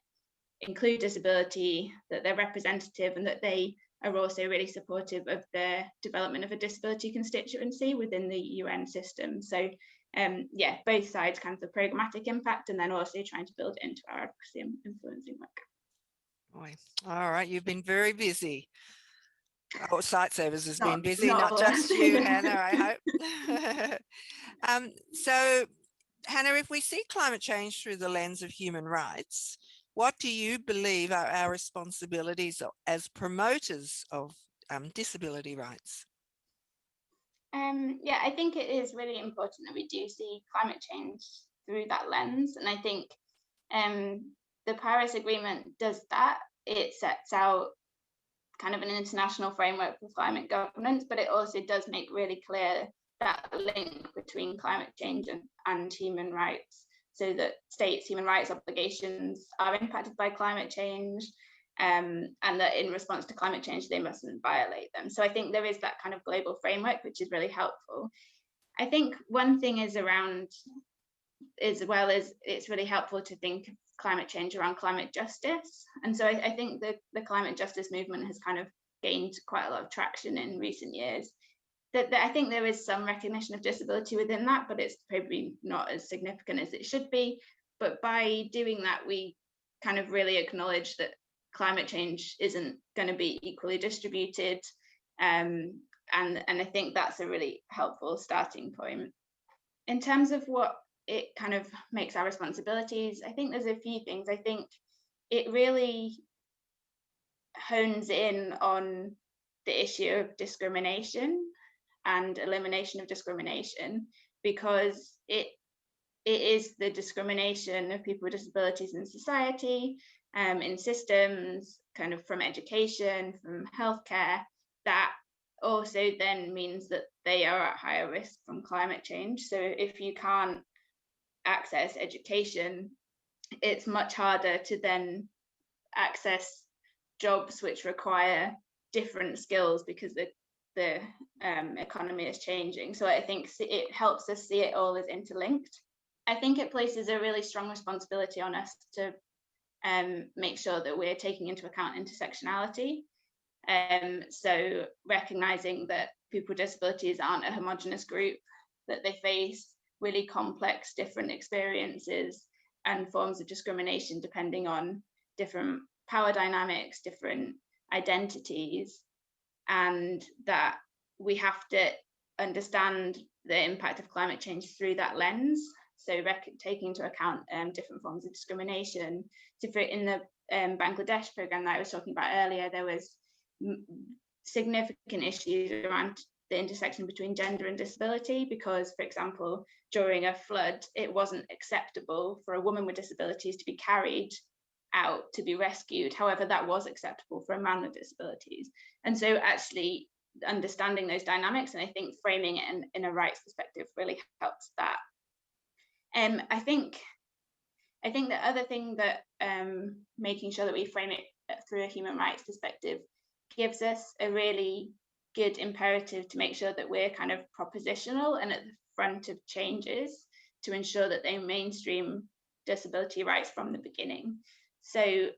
include disability, that they're representative, and that they are also really supportive of the development of a disability constituency within the UN system. So yeah, both sides, kind of the programmatic impact, and then also trying to build it into our advocacy and influencing work. Boy. All right, you've been very busy. Oh, Site Services has been busy, not not just you, Hannah, I hope. So, Hannah, if we see climate change through the lens of human rights, what do you believe are our responsibilities as promoters of disability rights? Yeah, I think it is really important that we do see climate change through that lens. And I think the Paris Agreement does that. It sets out kind of an international framework for climate governance, but it also does make really clear that link between climate change and human rights, so that states' human rights obligations are impacted by climate change, and that in response to climate change, they mustn't violate them. So I think there is that kind of global framework, which is really helpful. I think one thing is around, as well as it's really helpful to think of climate change around climate justice. And so I think the climate justice movement has kind of gained quite a lot of traction in recent years. That I think there is some recognition of disability within that, but it's probably not as significant as it should be. But by doing that, we kind of really acknowledge that climate change isn't going to be equally distributed. And I think that's a really helpful starting point. In terms of what it kind of makes our responsibilities, I think there's a few things. I think it really hones in on the issue of discrimination and elimination of discrimination, because it is the discrimination of people with disabilities in society, in systems, kind of from education, from healthcare, that also then means that they are at higher risk from climate change. So if you can't access education, it's much harder to then access jobs which require different skills, because the economy is changing. So I think it helps us see it all as interlinked. I think it places a really strong responsibility on us to make sure that we're taking into account intersectionality. So recognizing that people with disabilities aren't a homogenous group, that they face really complex different experiences, and forms of discrimination depending on different power dynamics, different identities, and that we have to understand the impact of climate change through that lens. So taking into account different forms of discrimination. So in the Bangladesh program that I was talking about earlier, there was significant issues around the intersection between gender and disability, because, for example, during a flood, it wasn't acceptable for a woman with disabilities to be carried out to be rescued. However, that was acceptable for a man with disabilities. And so actually understanding those dynamics, and I think framing it in a rights perspective really helps that. I think the other thing that making sure that we frame it through a human rights perspective gives us a really good imperative to make sure that we're kind of propositional and at the front of changes to ensure that they mainstream disability rights from the beginning. So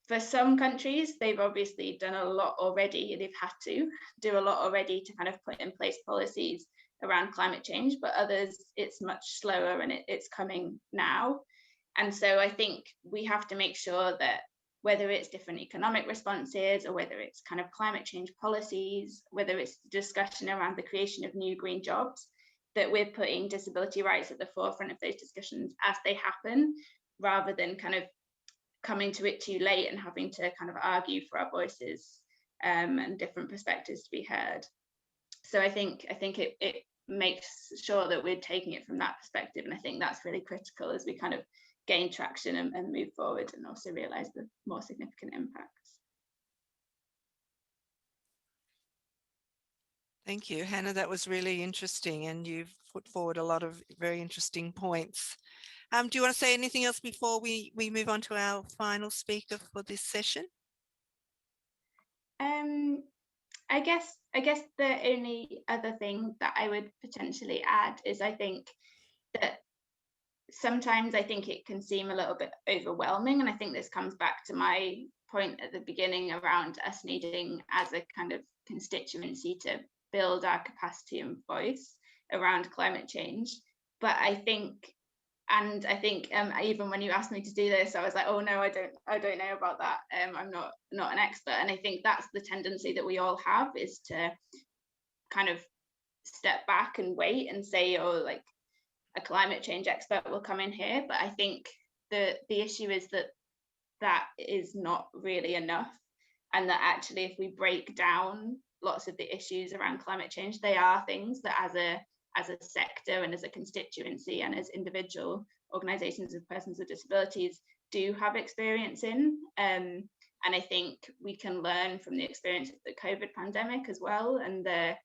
for some countries, they've obviously done a lot already. They've had to do a lot already to kind of put in place policies around climate change, but others, it's much slower and it's coming now. And so I think we have to make sure that whether it's different economic responses or whether it's kind of climate change policies, whether it's discussion around the creation of new green jobs, that we're putting disability rights at the forefront of those discussions as they happen, rather than kind of coming to it too late and having to kind of argue for our voices and different perspectives to be heard. So I think it makes sure that we're taking it from that perspective, and I think that's really critical as we kind of gain traction and move forward, and also realize the more significant impacts. Thank you, Hannah. That was really interesting, and you've put forward a lot of very interesting points. Do you want to say anything else before we move on to our final speaker for this session? I guess the only other thing that I would potentially add is I think that sometimes I think it can seem a little bit overwhelming, and I think this comes back to my point at the beginning around us needing as a kind of constituency to build our capacity and voice around climate change. But I think even when you asked me to do this, I was like, oh no, I don't know about that. I'm not an expert. And I think that's the tendency that we all have, is to kind of step back and wait and say, oh, like a climate change expert will come in here. But I think the issue is that is not really enough. And that actually, if we break down lots of the issues around climate change, they are things that as a sector and as a constituency and as individual organizations of persons with disabilities do have experience in. And I think we can learn from the experience of the COVID pandemic as well, and the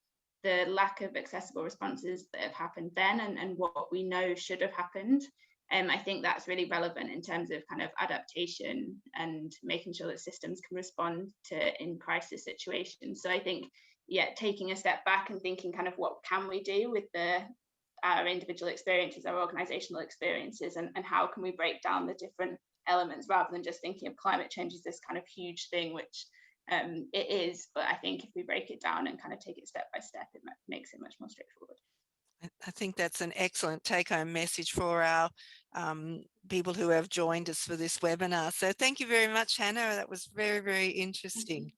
lack of accessible responses that have happened then, and what we know should have happened. I think that's really relevant in terms of kind of adaptation and making sure that systems can respond to in crisis situations. So I think, yeah, taking a step back and thinking kind of what can we do with our individual experiences, our organizational experiences, and how can we break down the different elements, rather than just thinking of climate change as this kind of huge thing, which it is. But I think if we break it down and kind of take it step by step, it makes it much more straightforward. I think that's an excellent take-home message for our people who have joined us for this webinar. So thank you very much, Hannah. That was very, very interesting.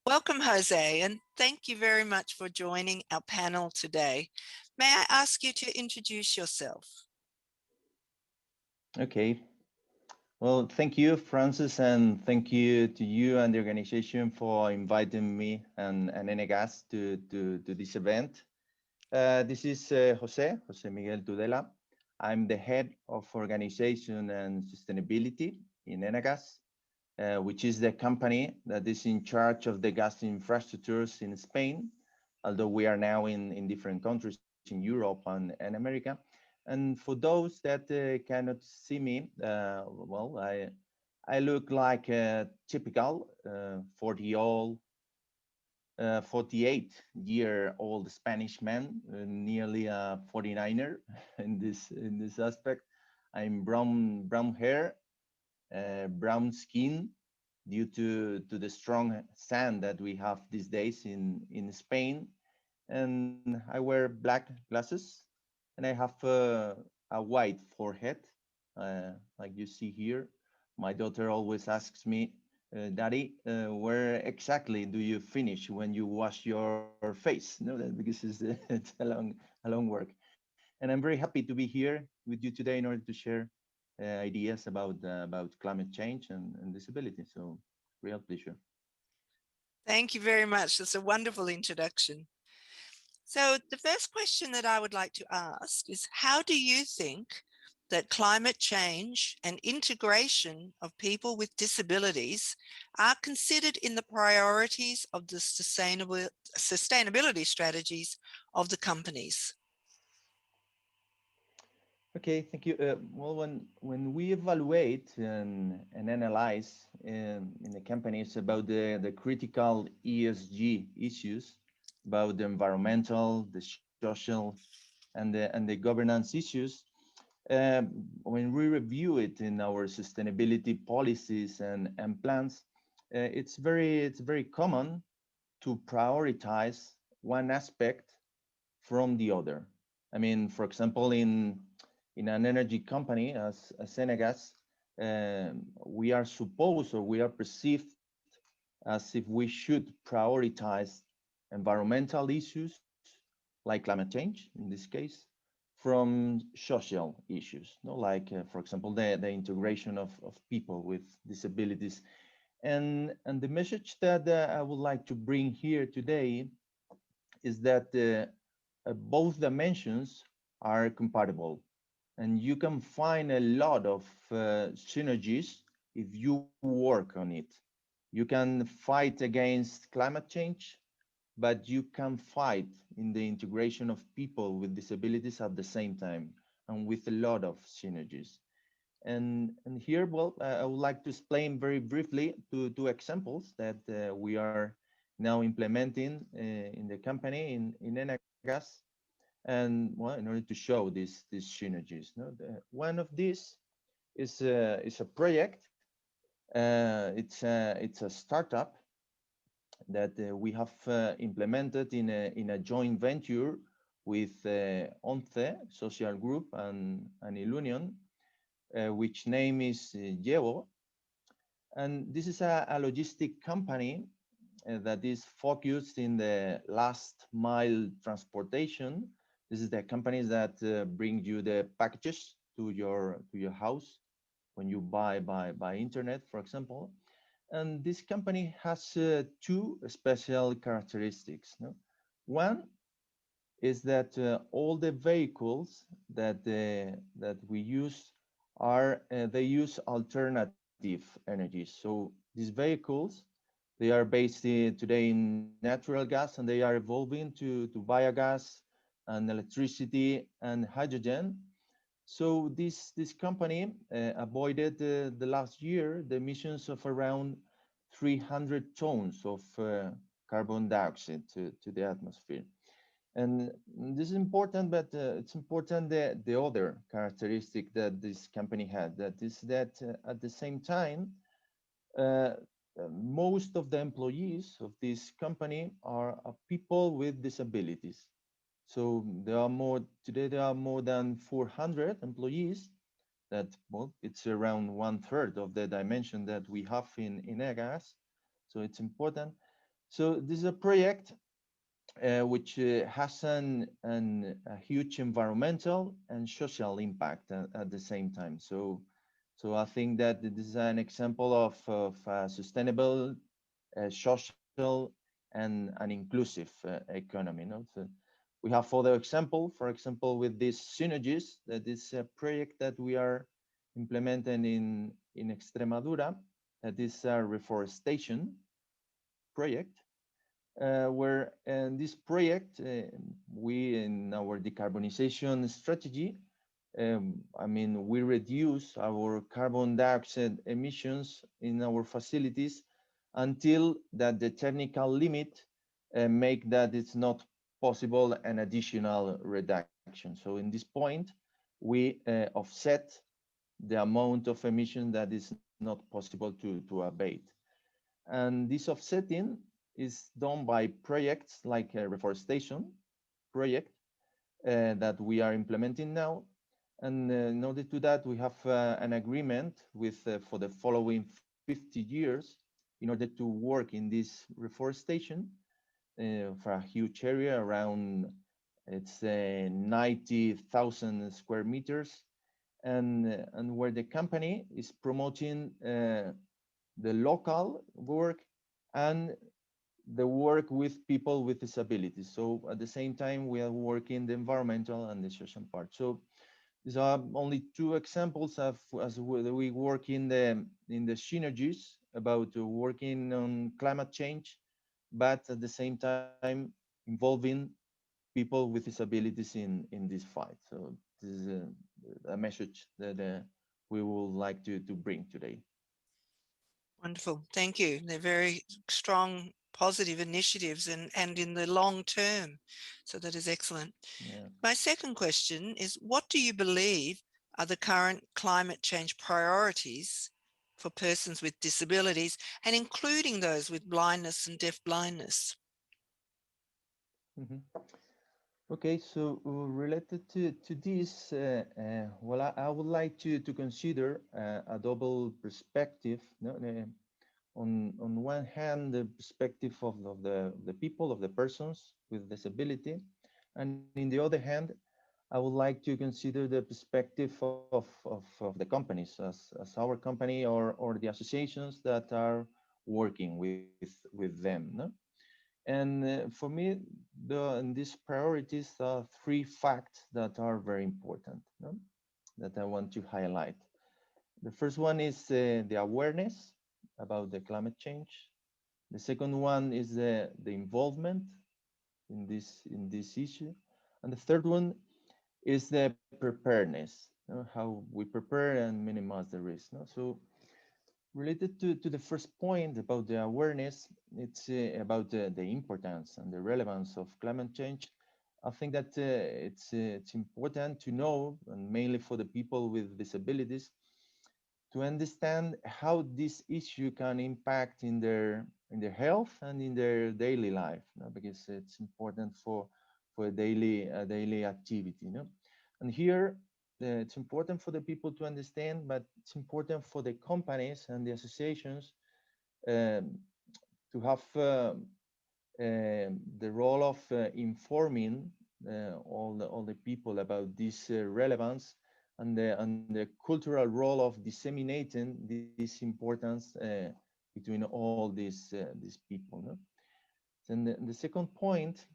Welcome, Jose, and thank you very much for joining our panel today. May I ask you to introduce yourself? Okay. Well, thank you, Francis, and thank you to you and the organization for inviting me and Enegas to this event. This is Jose Miguel Tudela. I'm the head of organization and sustainability in Enegas, which is the company that is in charge of the gas infrastructures in Spain, although we are now in different countries in Europe and America. And for those that cannot see me, well, I look like a typical 48-year-old Spanish man, nearly a 49er in this aspect. I'm brown hair, brown skin, due to the strong sun that we have these days in Spain. and I wear black glasses, and I have a white forehead, like you see here. My daughter always asks me, Daddy, where exactly do you finish when you wash your face? No, that because it's a long work. And I'm very happy to be here with you today in order to share ideas about climate change and disability. So, real pleasure. Thank you very much. That's a wonderful introduction. So the first question that I would like to ask is, how do you think that climate change and integration of people with disabilities are considered in the priorities of the sustainability strategies of the companies? Okay, thank you. Well, when we evaluate and analyze in the companies about the critical ESG issues, about the environmental, the social, and the governance issues, when we review it in our sustainability policies and plans, it's very common to prioritize one aspect from the other. I mean, for example, in an energy company as Senegas, we are supposed or we are perceived as if we should prioritize environmental issues like climate change in this case from social issues, no? Like, for example, the integration of people with disabilities. And the message that I would like to bring here today is that both dimensions are compatible, and you can find a lot of synergies if you work on it. You can fight against climate change, but you can fight in the integration of people with disabilities at the same time, and with a lot of synergies. And here, well, I would like to explain very briefly two examples that we are now implementing in the company in Enagas, and well, in order to show these synergies. No? One of these is a project. It's a startup that we have implemented in a joint venture with Once social group and Ilunion, which name is Llevo. And this is a logistic company that is focused in the last mile transportation. This is the companies that bring you the packages to your house when you buy internet, for example. And this company has two special characteristics. No? One is that all the vehicles that we use are they use alternative energies. So these vehicles, they are based today in natural gas, and they are evolving to biogas and electricity and hydrogen. So this company avoided the last year the emissions of around 300 tons of carbon dioxide to the atmosphere. And this is important, but it's important that the other characteristic that this company had, that is that at the same time, uh, most of the employees of this company are people with disabilities. So there are more than 400 employees. That, well, it's around 1/3 of the dimension that we have in EGAS. So it's important. So this is a project which has a huge environmental and social impact at the same time. So I think that this is an example of sustainable, social, and an inclusive economy. No? So we have other example, for example, with these synergies, that is a project that we are implementing in Extremadura, that is a reforestation project, where in this project, we in our decarbonization strategy, I mean, we reduce our carbon dioxide emissions in our facilities until that the technical limit make that it's not possible an additional reduction. So in this point, we offset the amount of emission that is not possible to abate. And this offsetting is done by projects like reforestation, project that we are implementing now. And in order to that, we have an agreement with for the following 50 years in order to work in this reforestation for a huge area around it's 90,000 square meters, and where the company is promoting the local work and the work with people with disabilities. So at the same time, we are working the environmental and the social part. So these are only two examples of as we work in the synergies about working on climate change, but at the same time involving people with disabilities in this fight. So this is a message that we would like to bring today. Wonderful. Thank you. They're very strong, positive initiatives and in the long term. So that is excellent. Yeah. My second question is, what do you believe are the current climate change priorities for persons with disabilities, and including those with blindness and deaf blindness? Mhm. Okay, so related to this, well, I would like to consider a double perspective. No? On one hand, the perspective of the people, of the persons with disability, and in the other hand, I would like to consider the perspective of the companies, as our company or the associations that are working with them. No? And for me, these priorities are three facts that are very important, no? That I want to highlight. The first one is the awareness about the climate change. The second one is the involvement in this issue, and the third one is the preparedness, how we prepare and minimize the risk. No? So related to the first point about the awareness, it's about the importance and the relevance of climate change. I think that it's important to know, and mainly for the people with disabilities, to understand how this issue can impact in their health and in their daily life, you know, because it's important for a daily activity, you know. And here it's important for the people to understand, but it's important for the companies and the associations um, to have the role of informing all the people about this relevance and the cultural role of disseminating this importance between all these people. No? And the second point,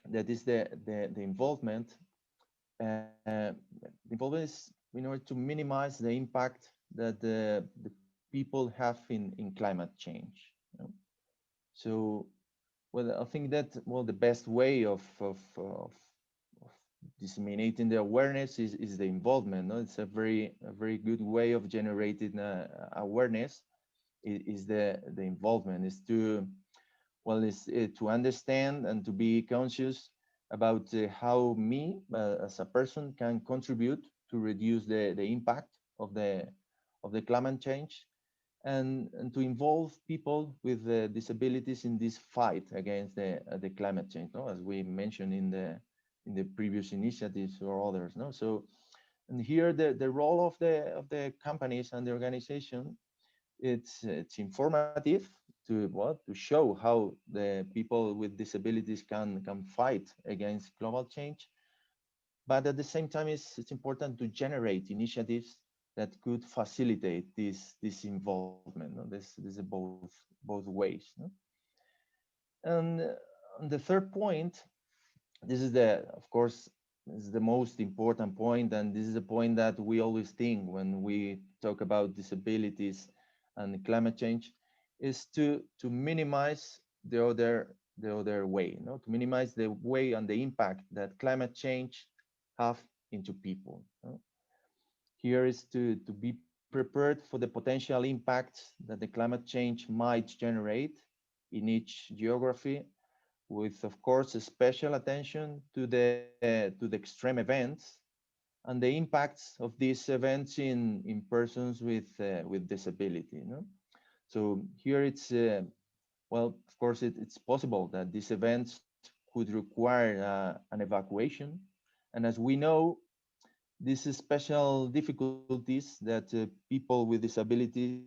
that is the involvement. The involvement is in order to minimize the impact that the people have in climate change. You know? So, well, I think that, well, the best way of disseminating the awareness is the involvement. No? It's a very good way of generating awareness. Is the involvement is to, well, is to understand and to be conscious about how me as a person can contribute to reduce the impact of the climate change, and to involve people with disabilities in this fight against the climate change, no? As we mentioned in the previous initiatives or others, no? So, and here the role of the companies and the organization, it's informative to show how the people with disabilities can fight against global change, but at the same time it's important to generate initiatives that could facilitate this involvement. No? This is both ways. No? And the third point, this is of course, this is the most important point, and this is the point that we always think when we talk about disabilities and climate change, is to minimize the other way, no? To minimize the way and the impact that climate change have into people. No? Here is to be prepared for the potential impacts that the climate change might generate in each geography, with, of course, a special attention to the extreme events and the impacts of these events in persons with disability. No? So here it's well, of course, it's possible that these events could require an evacuation. And as we know, these special difficulties that people with disability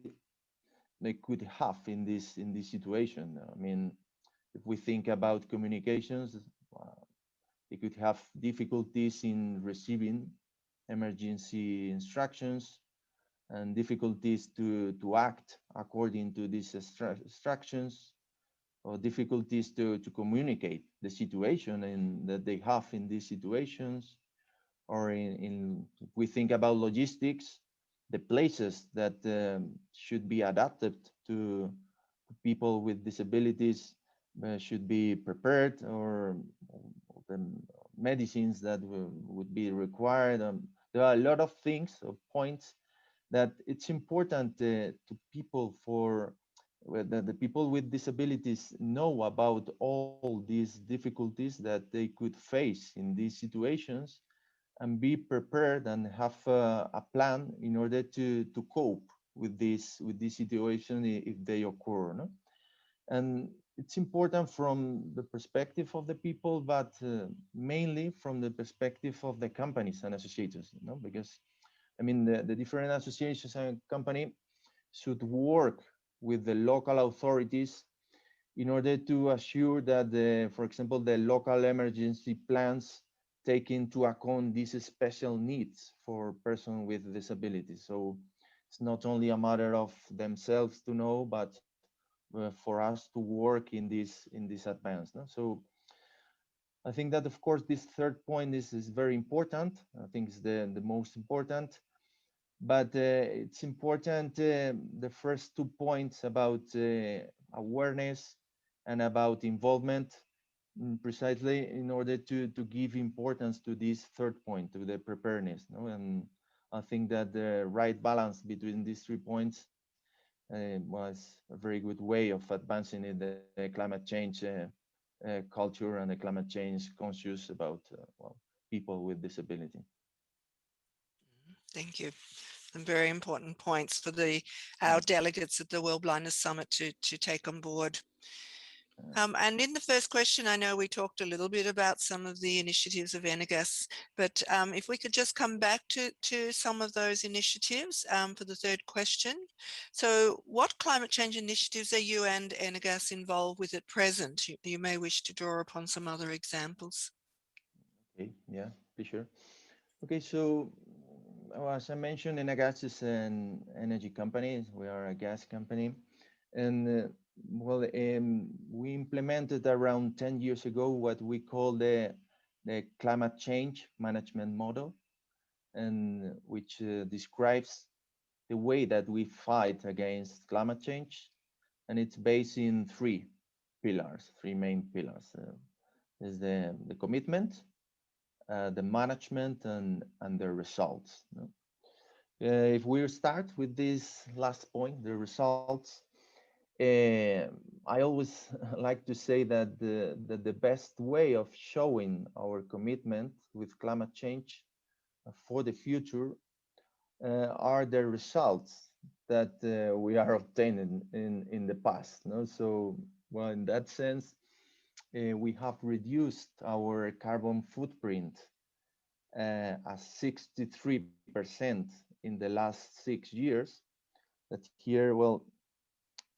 they could have in this situation. I mean, if we think about communications, they could have difficulties in receiving emergency instructions and difficulties to act according to these instructions, or difficulties to communicate the situation that they have in these situations, or if we think about logistics, the places that should be adapted to people with disabilities should be prepared, or the medicines that would be required. There are a lot of things or points that it's important to people that the people with disabilities know about all these difficulties that they could face in these situations, and be prepared and have a plan in order to cope with this situation if they occur. No? And it's important from the perspective of the people, but mainly from the perspective of the companies and associations, you know, because I mean the different associations and company should work with the local authorities in order to assure that, for example, the local emergency plans take into account these special needs for persons with disabilities. So it's not only a matter of themselves to know, but for us to work in this advance. No? So I think that, of course, this third point is very important. I think it's the most important. But it's important, the first 2 points about awareness and about involvement, precisely in order to give importance to this third point, to the preparedness. No? And I think that the right balance between these 3 points was a very good way of advancing in the climate change culture and the climate change conscious about well, people with disability. Thank you. Some very important points for our delegates at the World Blindness Summit to take on board. And in the first question, I know we talked a little bit about some of the initiatives of ENEGAS, but if we could just come back to some of those initiatives for the third question. So what climate change initiatives are you and ENEGAS involved with at present? You may wish to draw upon some other examples. Okay, yeah, be sure. Okay, so as I mentioned, ENEGAS is an energy company. We are a gas company. And we implemented around 10 years ago what we call the climate change management model, and which describes the way that we fight against climate change. And it's based in three main pillars. Is the commitment, the management, and the results. No? If we start with this last point, the results, I always like to say that the best way of showing our commitment with climate change for the future are the results that we are obtaining in the past. No? So, well, in that sense, we have reduced our carbon footprint as 63% in the last 6 years. That here, well,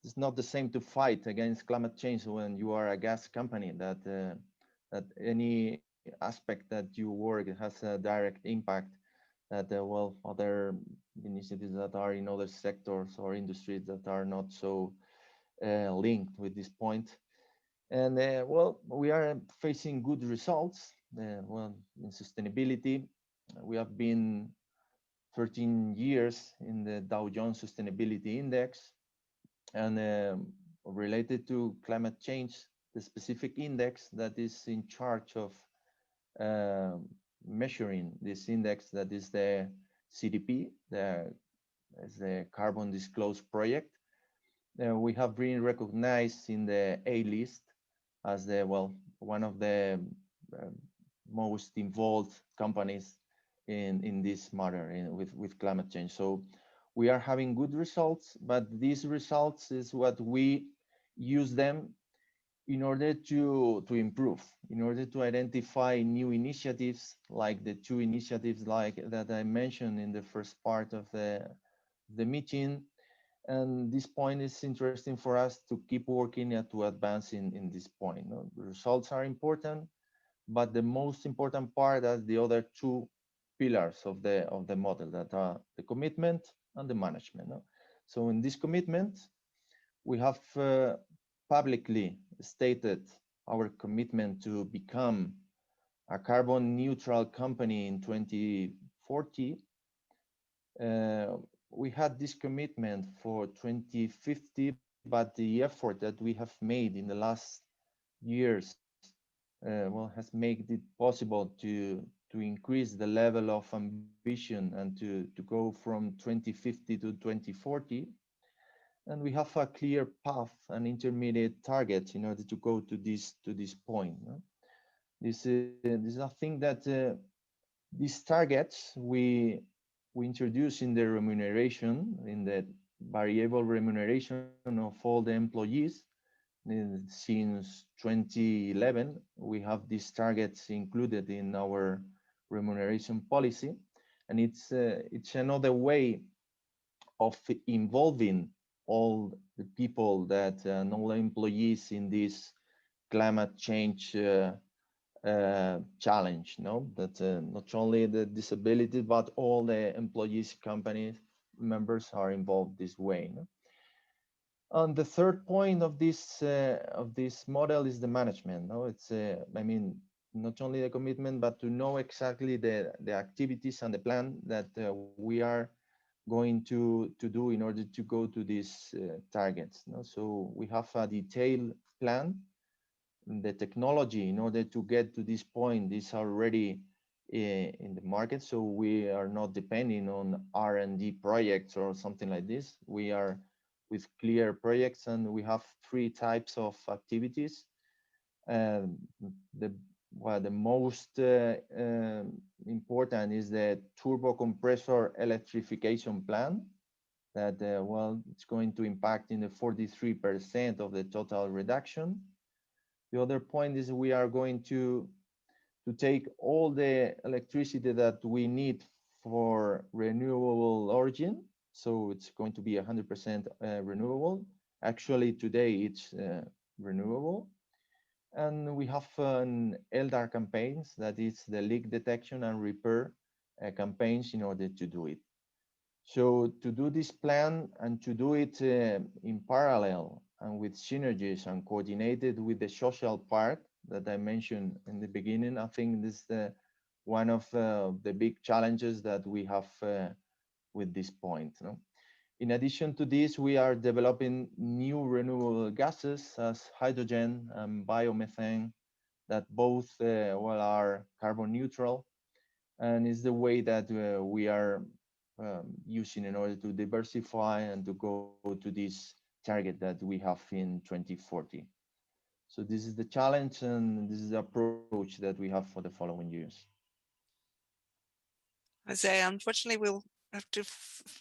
it's not the same to fight against climate change when you are a gas company, that any aspect that you work has a direct impact, that well, other initiatives that are in other sectors or industries that are not so linked with this point. And well, we are facing good results. Well, in sustainability, we have been 13 years in the Dow Jones Sustainability Index. And related to climate change, the specific index that is in charge of measuring this index, that is the CDP, the Carbon Disclosure Project. We have been recognized in the A list as one of the most involved companies in this matter with climate change. So we are having good results, but these results is what we use them in order to improve, in order to identify new initiatives, like the two initiatives like that I mentioned in the first part of the meeting. And this point is interesting for us to keep working and to advance in this point. No? The results are important, but the most important part are the other two pillars of the model, that are the commitment and the management. No? So in this commitment, we have publicly stated our commitment to become a carbon neutral company in 2040. We had this commitment for 2050, but the effort that we have made in the last years has made it possible to increase the level of ambition and to go from 2050 to 2040. And we have a clear path and intermediate target in order to go to this point. No? This is a thing that these targets we introduce in the remuneration, in the variable remuneration of all the employees. Since 2011, we have these targets included in our remuneration policy, and it's another way of involving all the people that and all the employees in this climate change challenge. No, that not only the disability, but all the employees, companies, members are involved this way. No? And the third point of this model is the management. No, it's I mean, not only the commitment, but to know exactly the activities and the plan that we are going to do in order to go to these targets. No? So we have a detailed plan. The technology in order to get to this point is already in the market, so we are not depending on R&D projects or something like this. We are with clear projects, and we have three types of activities. The most important is the turbo compressor electrification plan, that it's going to impact in the 43% of the total reduction. The other point is we are going to take all the electricity that we need for renewable origin. So it's going to be 100% renewable. Actually, today it's renewable. And we have an LDAR campaigns, that is the leak detection and repair campaigns in order to do it. So to do this plan and to do it in parallel and with synergies and coordinated with the social part that I mentioned in the beginning, I think this is one of the big challenges that we have with this point. No? In addition to this, we are developing new renewable gases as hydrogen and biomethane, that both are carbon neutral, and is the way that we are using in order to diversify and to go to this target that we have in 2040. So this is the challenge, and this is the approach that we have for the following years. Jose, unfortunately, we'll have to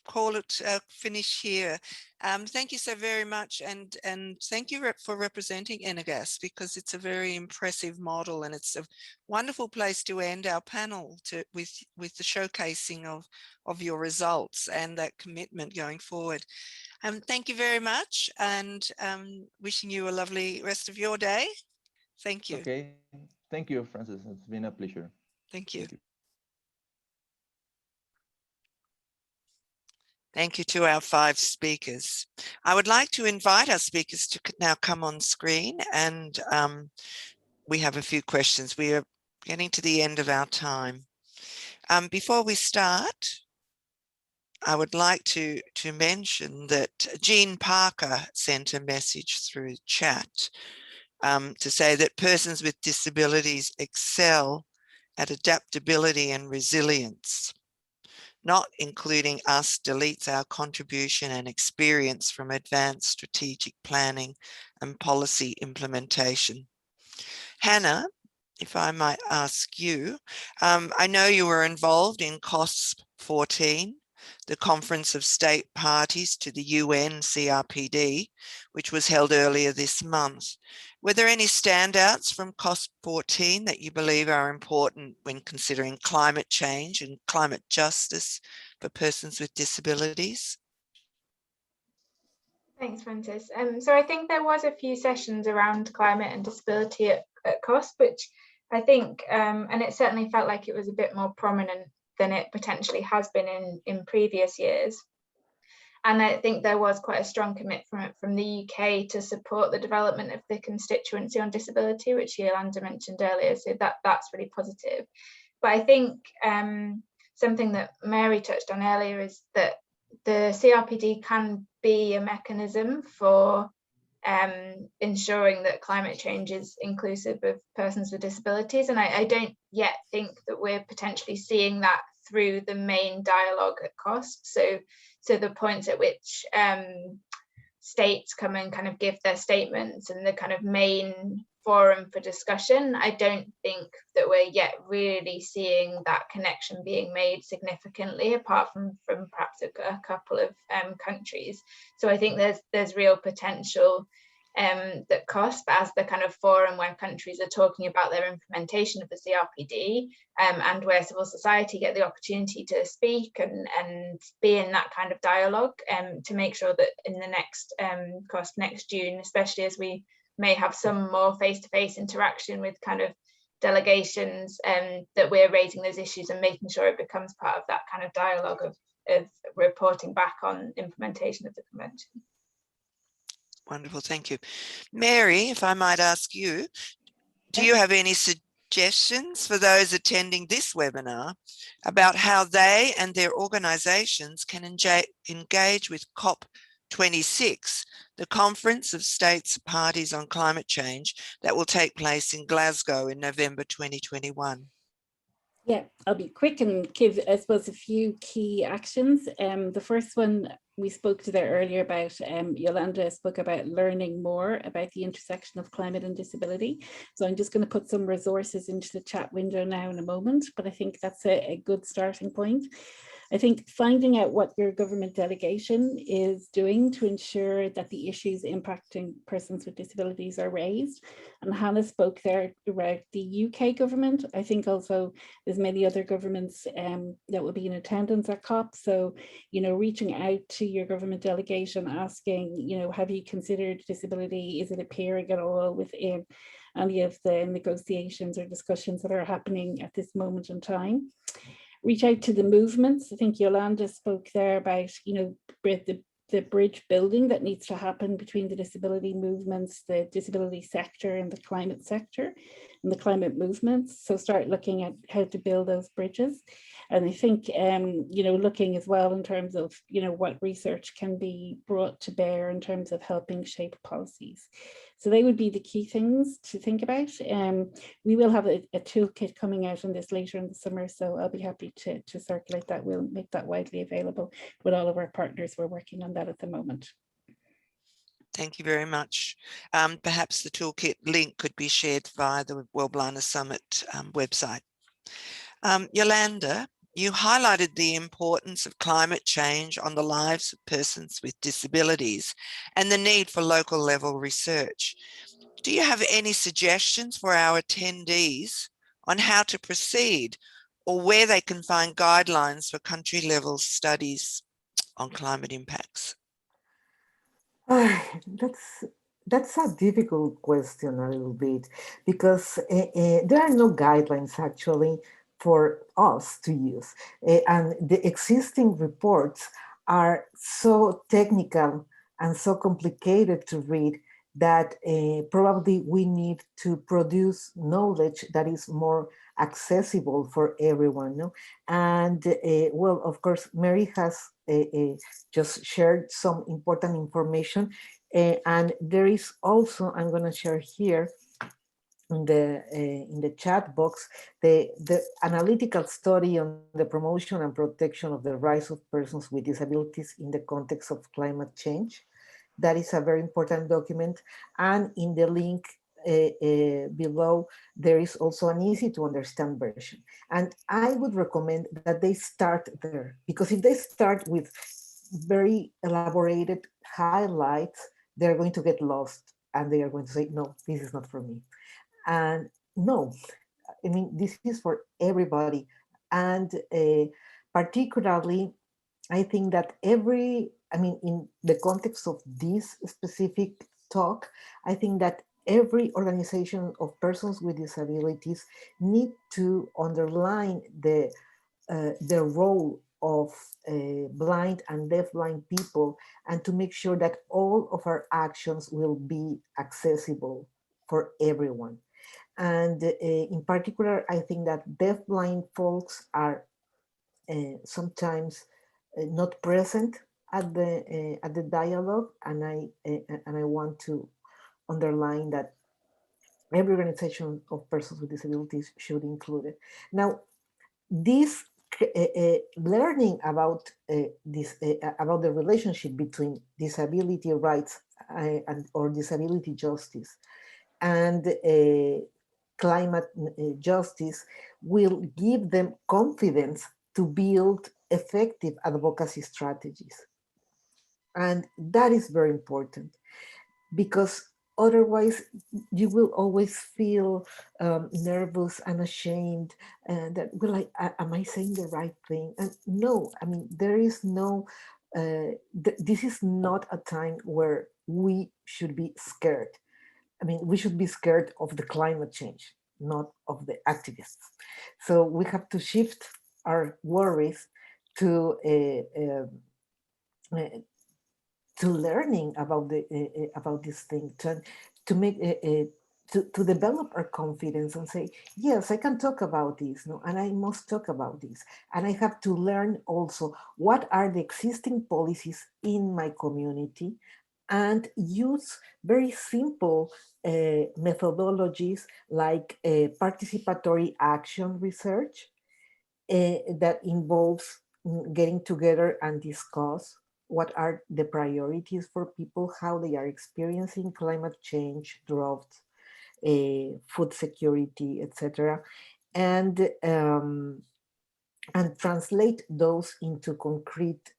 call it finish here. Thank you so very much, and thank you for representing Enegas, because it's a very impressive model, and it's a wonderful place to end our panel with the showcasing of your results and that commitment going forward. Thank you very much, and wishing you a lovely rest of your day. Thank you. Okay, thank you, Francis. It's been a pleasure. Thank you. Thank you to our 5 speakers. I would like to invite our speakers to now come on screen, and we have a few questions. We are getting to the end of our time. Before we start, I would like to mention that Jean Parker sent a message through chat to say that persons with disabilities excel at adaptability and resilience. Not including us deletes our contribution and experience from advanced strategic planning and policy implementation. Hannah, if I might ask you, I know you were involved in COSP 14 the Conference of State Parties to the UN CRPD, which was held earlier this month. Were there any standouts from COP14 that you believe are important when considering climate change and climate justice for persons with disabilities? Thanks, Francis. So I think there was a few sessions around climate and disability at COSP, which I think, and it certainly felt like it was a bit more prominent than it potentially has been in previous years. And I think there was quite a strong commitment from the UK to support the development of the constituency on disability, which Yolanda mentioned earlier. So that's really positive. But I think something that Mary touched on earlier is that the CRPD can be a mechanism for ensuring that climate change is inclusive of persons with disabilities. And I don't yet think that we're potentially seeing that through the main dialogue at COSP. So the points at which states come and kind of give their statements and the kind of main forum for discussion, I don't think that we're yet really seeing that connection being made significantly, apart from perhaps a couple of countries. So I think there's real potential that COSP, as the kind of forum where countries are talking about their implementation of the CRPD, and where civil society get the opportunity to speak and be in that kind of dialogue, to make sure that in the next COSP next June, especially as we may have some more face-to-face interaction with kind of delegations, that we're raising those issues and making sure it becomes part of that kind of dialogue of reporting back on implementation of the convention. Wonderful, thank you. Mary, if I might ask you, do you have any suggestions for those attending this webinar about how they and their organisations can engage with COP26, the Conference of States Parties on Climate Change that will take place in Glasgow in November 2021? Yeah, I'll be quick and give, I suppose, a few key actions. The first one we spoke to there earlier about, Yolanda spoke about learning more about the intersection of climate and disability. So I'm just going to put some resources into the chat window now in a moment, but I think that's a good starting point. I think finding out what your government delegation is doing to ensure that the issues impacting persons with disabilities are raised. And Hannah spoke there about the UK government. I think also there's many other governments that will be in attendance at COP. So, you know, reaching out to your government delegation, asking, you know, have you considered disability? Is it appearing at all within any of the negotiations or discussions that are happening at this moment in time? Reach out to the movements. I think Yolanda spoke there about, you know, the bridge building that needs to happen between the disability movements, the disability sector and the climate sector and the climate movements. So start looking at how to build those bridges. And I think, you know, looking as well in terms of, you know, what research can be brought to bear in terms of helping shape policies. So they would be the key things to think about. We will have a toolkit coming out on this later in the summer, so I'll be happy to circulate that. We'll make that widely available with all of our partners. We're working on that at the moment. Thank you very much. Perhaps the toolkit link could be shared via the World Blindness Summit website. Yolanda, you highlighted the importance of climate change on the lives of persons with disabilities and the need for local level research. Do you have any suggestions for our attendees on how to proceed or where they can find guidelines for country level studies on climate impacts? That's a difficult question a little bit, because there are no guidelines actually for us to use. And the existing reports are so technical and so complicated to read that probably we need to produce knowledge that is more accessible for everyone. No? And well, of course, Mary has just shared some important information. And there is also, I'm going to share here in the chat box, the analytical study on the promotion and protection of the rights of persons with disabilities in the context of climate change. That is a very important document. And in the link below, there is also an easy to understand version. And I would recommend that they start there, because if they start with very elaborated highlights, they're going to get lost and they are going to say, no, this is not for me. And no, I mean, this is for everybody. And particularly, I think that in the context of this specific talk, I think that every organization of persons with disabilities need to underline the role of blind and deafblind people, and to make sure that all of our actions will be accessible for everyone. And in particular, I think that deafblind folks are sometimes not present at the dialogue, and I want to underline that every organization of persons with disabilities should include it. Now, this learning about about the relationship between disability rights or disability justice and climate justice will give them confidence to build effective advocacy strategies. And that is very important, because otherwise you will always feel nervous and ashamed, and that will, like, am I saying the right thing? And no, I mean, there is no, this is not a time where we should be scared. I mean, we should be scared of the climate change, not of the activists. So we have to shift our worries to learning about about this thing, to make to develop our confidence and say, yes, I can talk about this, no, and I must talk about this, and I have to learn also what are the existing policies in my community, and use very simple methodologies like participatory action research that involves getting together and discuss what are the priorities for people, how they are experiencing climate change, drought, food security, etc., and translate those into concrete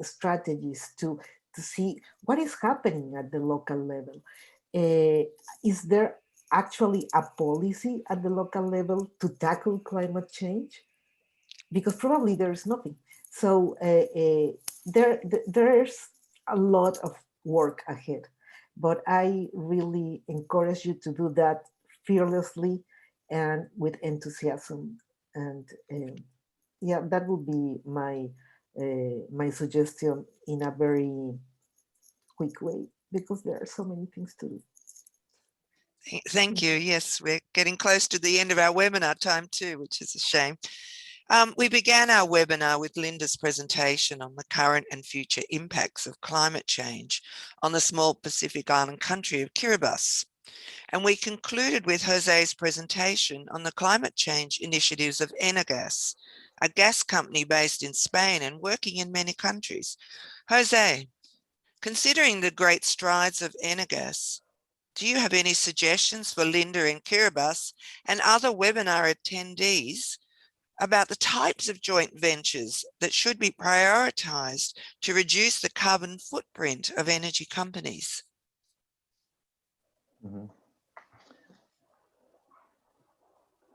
strategies to see what is happening at the local level. Is there actually a policy at the local level to tackle climate change? Because probably there's nothing. So there's a lot of work ahead, but I really encourage you to do that fearlessly and with enthusiasm. And yeah, that would be my my suggestion in a very quick way, because there are so many things to do. Thank you. Yes, we're getting close to the end of our webinar time too, which is a shame. We began our webinar with Linda's presentation on the current and future impacts of climate change on the small Pacific Island country of Kiribati. And we concluded with Jose's presentation on the climate change initiatives of Energas, a gas company based in Spain and working in many countries. Jose, considering the great strides of Energas, do you have any suggestions for Linda in Kiribati and other webinar attendees about the types of joint ventures that should be prioritized to reduce the carbon footprint of energy companies? Mm-hmm.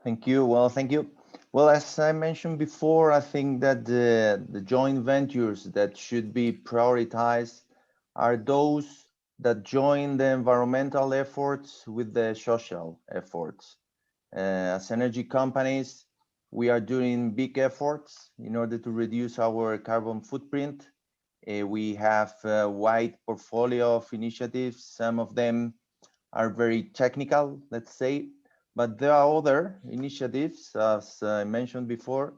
Thank you. Well, thank you. Well, as I mentioned before, I think that the joint ventures that should be prioritized are those that join the environmental efforts with the social efforts. As energy companies, we are doing big efforts in order to reduce our carbon footprint. We have a wide portfolio of initiatives. Some of them are very technical, let's say, but there are other initiatives, as I mentioned before,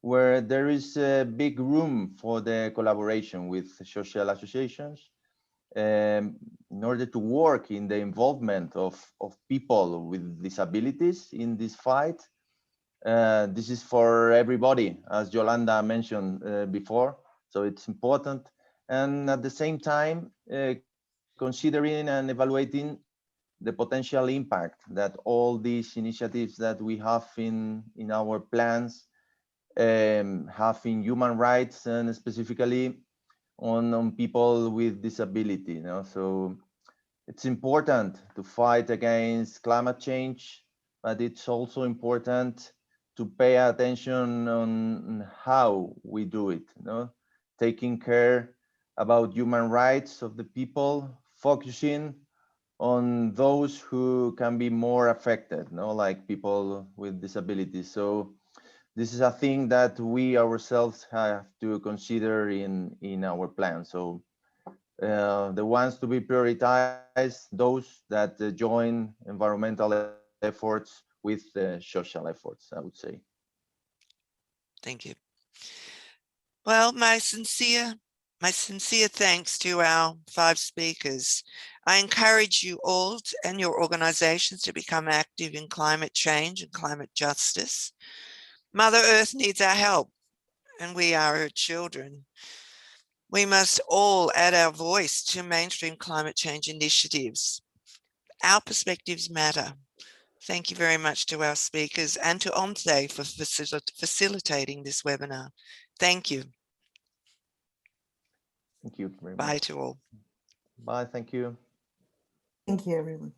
where there is a big room for the collaboration with social associations in order to work in the involvement of people with disabilities in this fight. This is for everybody, as Yolanda mentioned before, so it's important. And at the same time, considering and evaluating the potential impact that all these initiatives that we have in our plans have in human rights, and specifically on people with disability. You know? So it's important to fight against climate change, but it's also important to pay attention on how we do it, you know? Taking care about human rights of the people, focusing on those who can be more affected, you know, like people with disabilities. So this is a thing that we ourselves have to consider in our plan. So the ones to be prioritized, those that join environmental efforts with social efforts, I would say. Thank you. Well, my sincere thanks to our 5 speakers. I encourage you all and your organizations to become active in climate change and climate justice. Mother Earth needs our help, and we are her children. We must all add our voice to mainstream climate change initiatives. Our perspectives matter. Thank you very much to our speakers and to Entre for facilitating this webinar. Thank you. Thank you very Bye much. to all. Bye, thank you. Thank you, everyone.